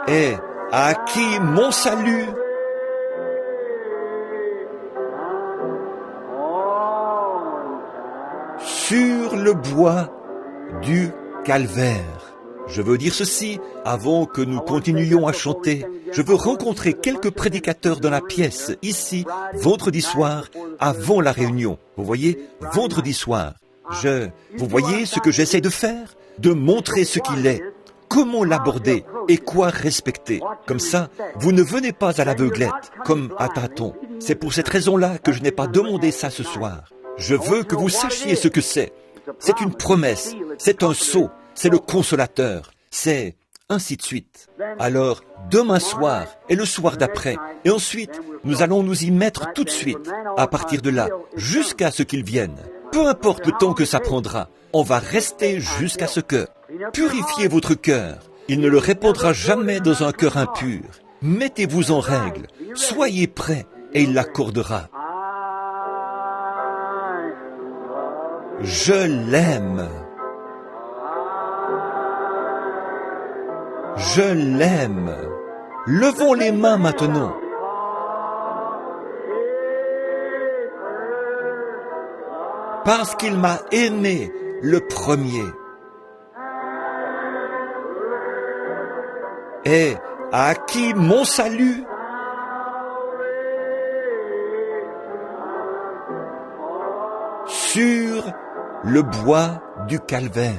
Et à acquis mon salut sur le bois du calvaire. Je veux dire ceci, avant que nous continuions à chanter, je veux rencontrer quelques prédicateurs dans la pièce, ici, vendredi soir, avant la réunion. Vous voyez, vendredi soir. Vous voyez ce que j'essaie de faire? De montrer ce qu'il est, comment l'aborder et quoi respecter. Comme ça, vous ne venez pas à l'aveuglette, comme à tâtons. C'est pour cette raison-là que je n'ai pas demandé ça ce soir. Je veux que vous sachiez ce que c'est. C'est une promesse, c'est un sceau, c'est le consolateur, c'est ainsi de suite. Alors, demain soir et le soir d'après, et ensuite, nous allons nous y mettre tout de suite, à partir de là, jusqu'à ce qu'il vienne. Peu importe le temps que ça prendra, on va rester jusqu'à ce que. Purifiez votre cœur. Il ne le répandra jamais dans un cœur impur. Mettez-vous en règle. Soyez prêts et il l'accordera. Je l'aime. Je l'aime. Levons les mains maintenant. Parce qu'il m'a aimé le premier. Et a acquis mon salut. Sur le bois du calvaire.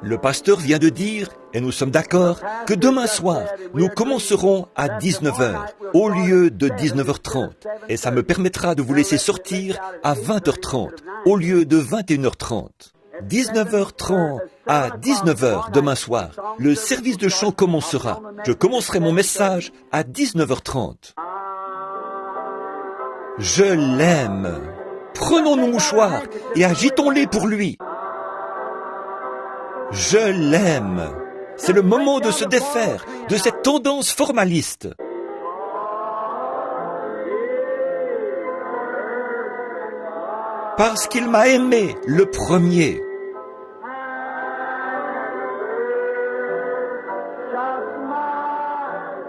Le pasteur vient de dire, et nous sommes d'accord, que demain soir, nous commencerons à 19h au lieu de 19h30. Et ça me permettra de vous laisser sortir à 20h30 au lieu de 21h30. 19h30 à 19h demain soir, le service de chant commencera. Je commencerai mon message à 19h30. Je l'aime. Prenons nos mouchoirs et agitons-les pour lui. Je l'aime. C'est le moment de se défaire de cette tendance formaliste. Parce qu'il m'a aimé le premier.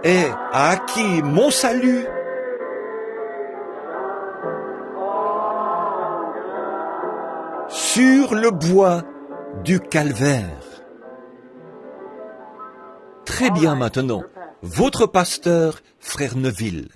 Et a acquis mon salut. Sur le bois du calvaire. Très bien maintenant, votre pasteur, frère Neville.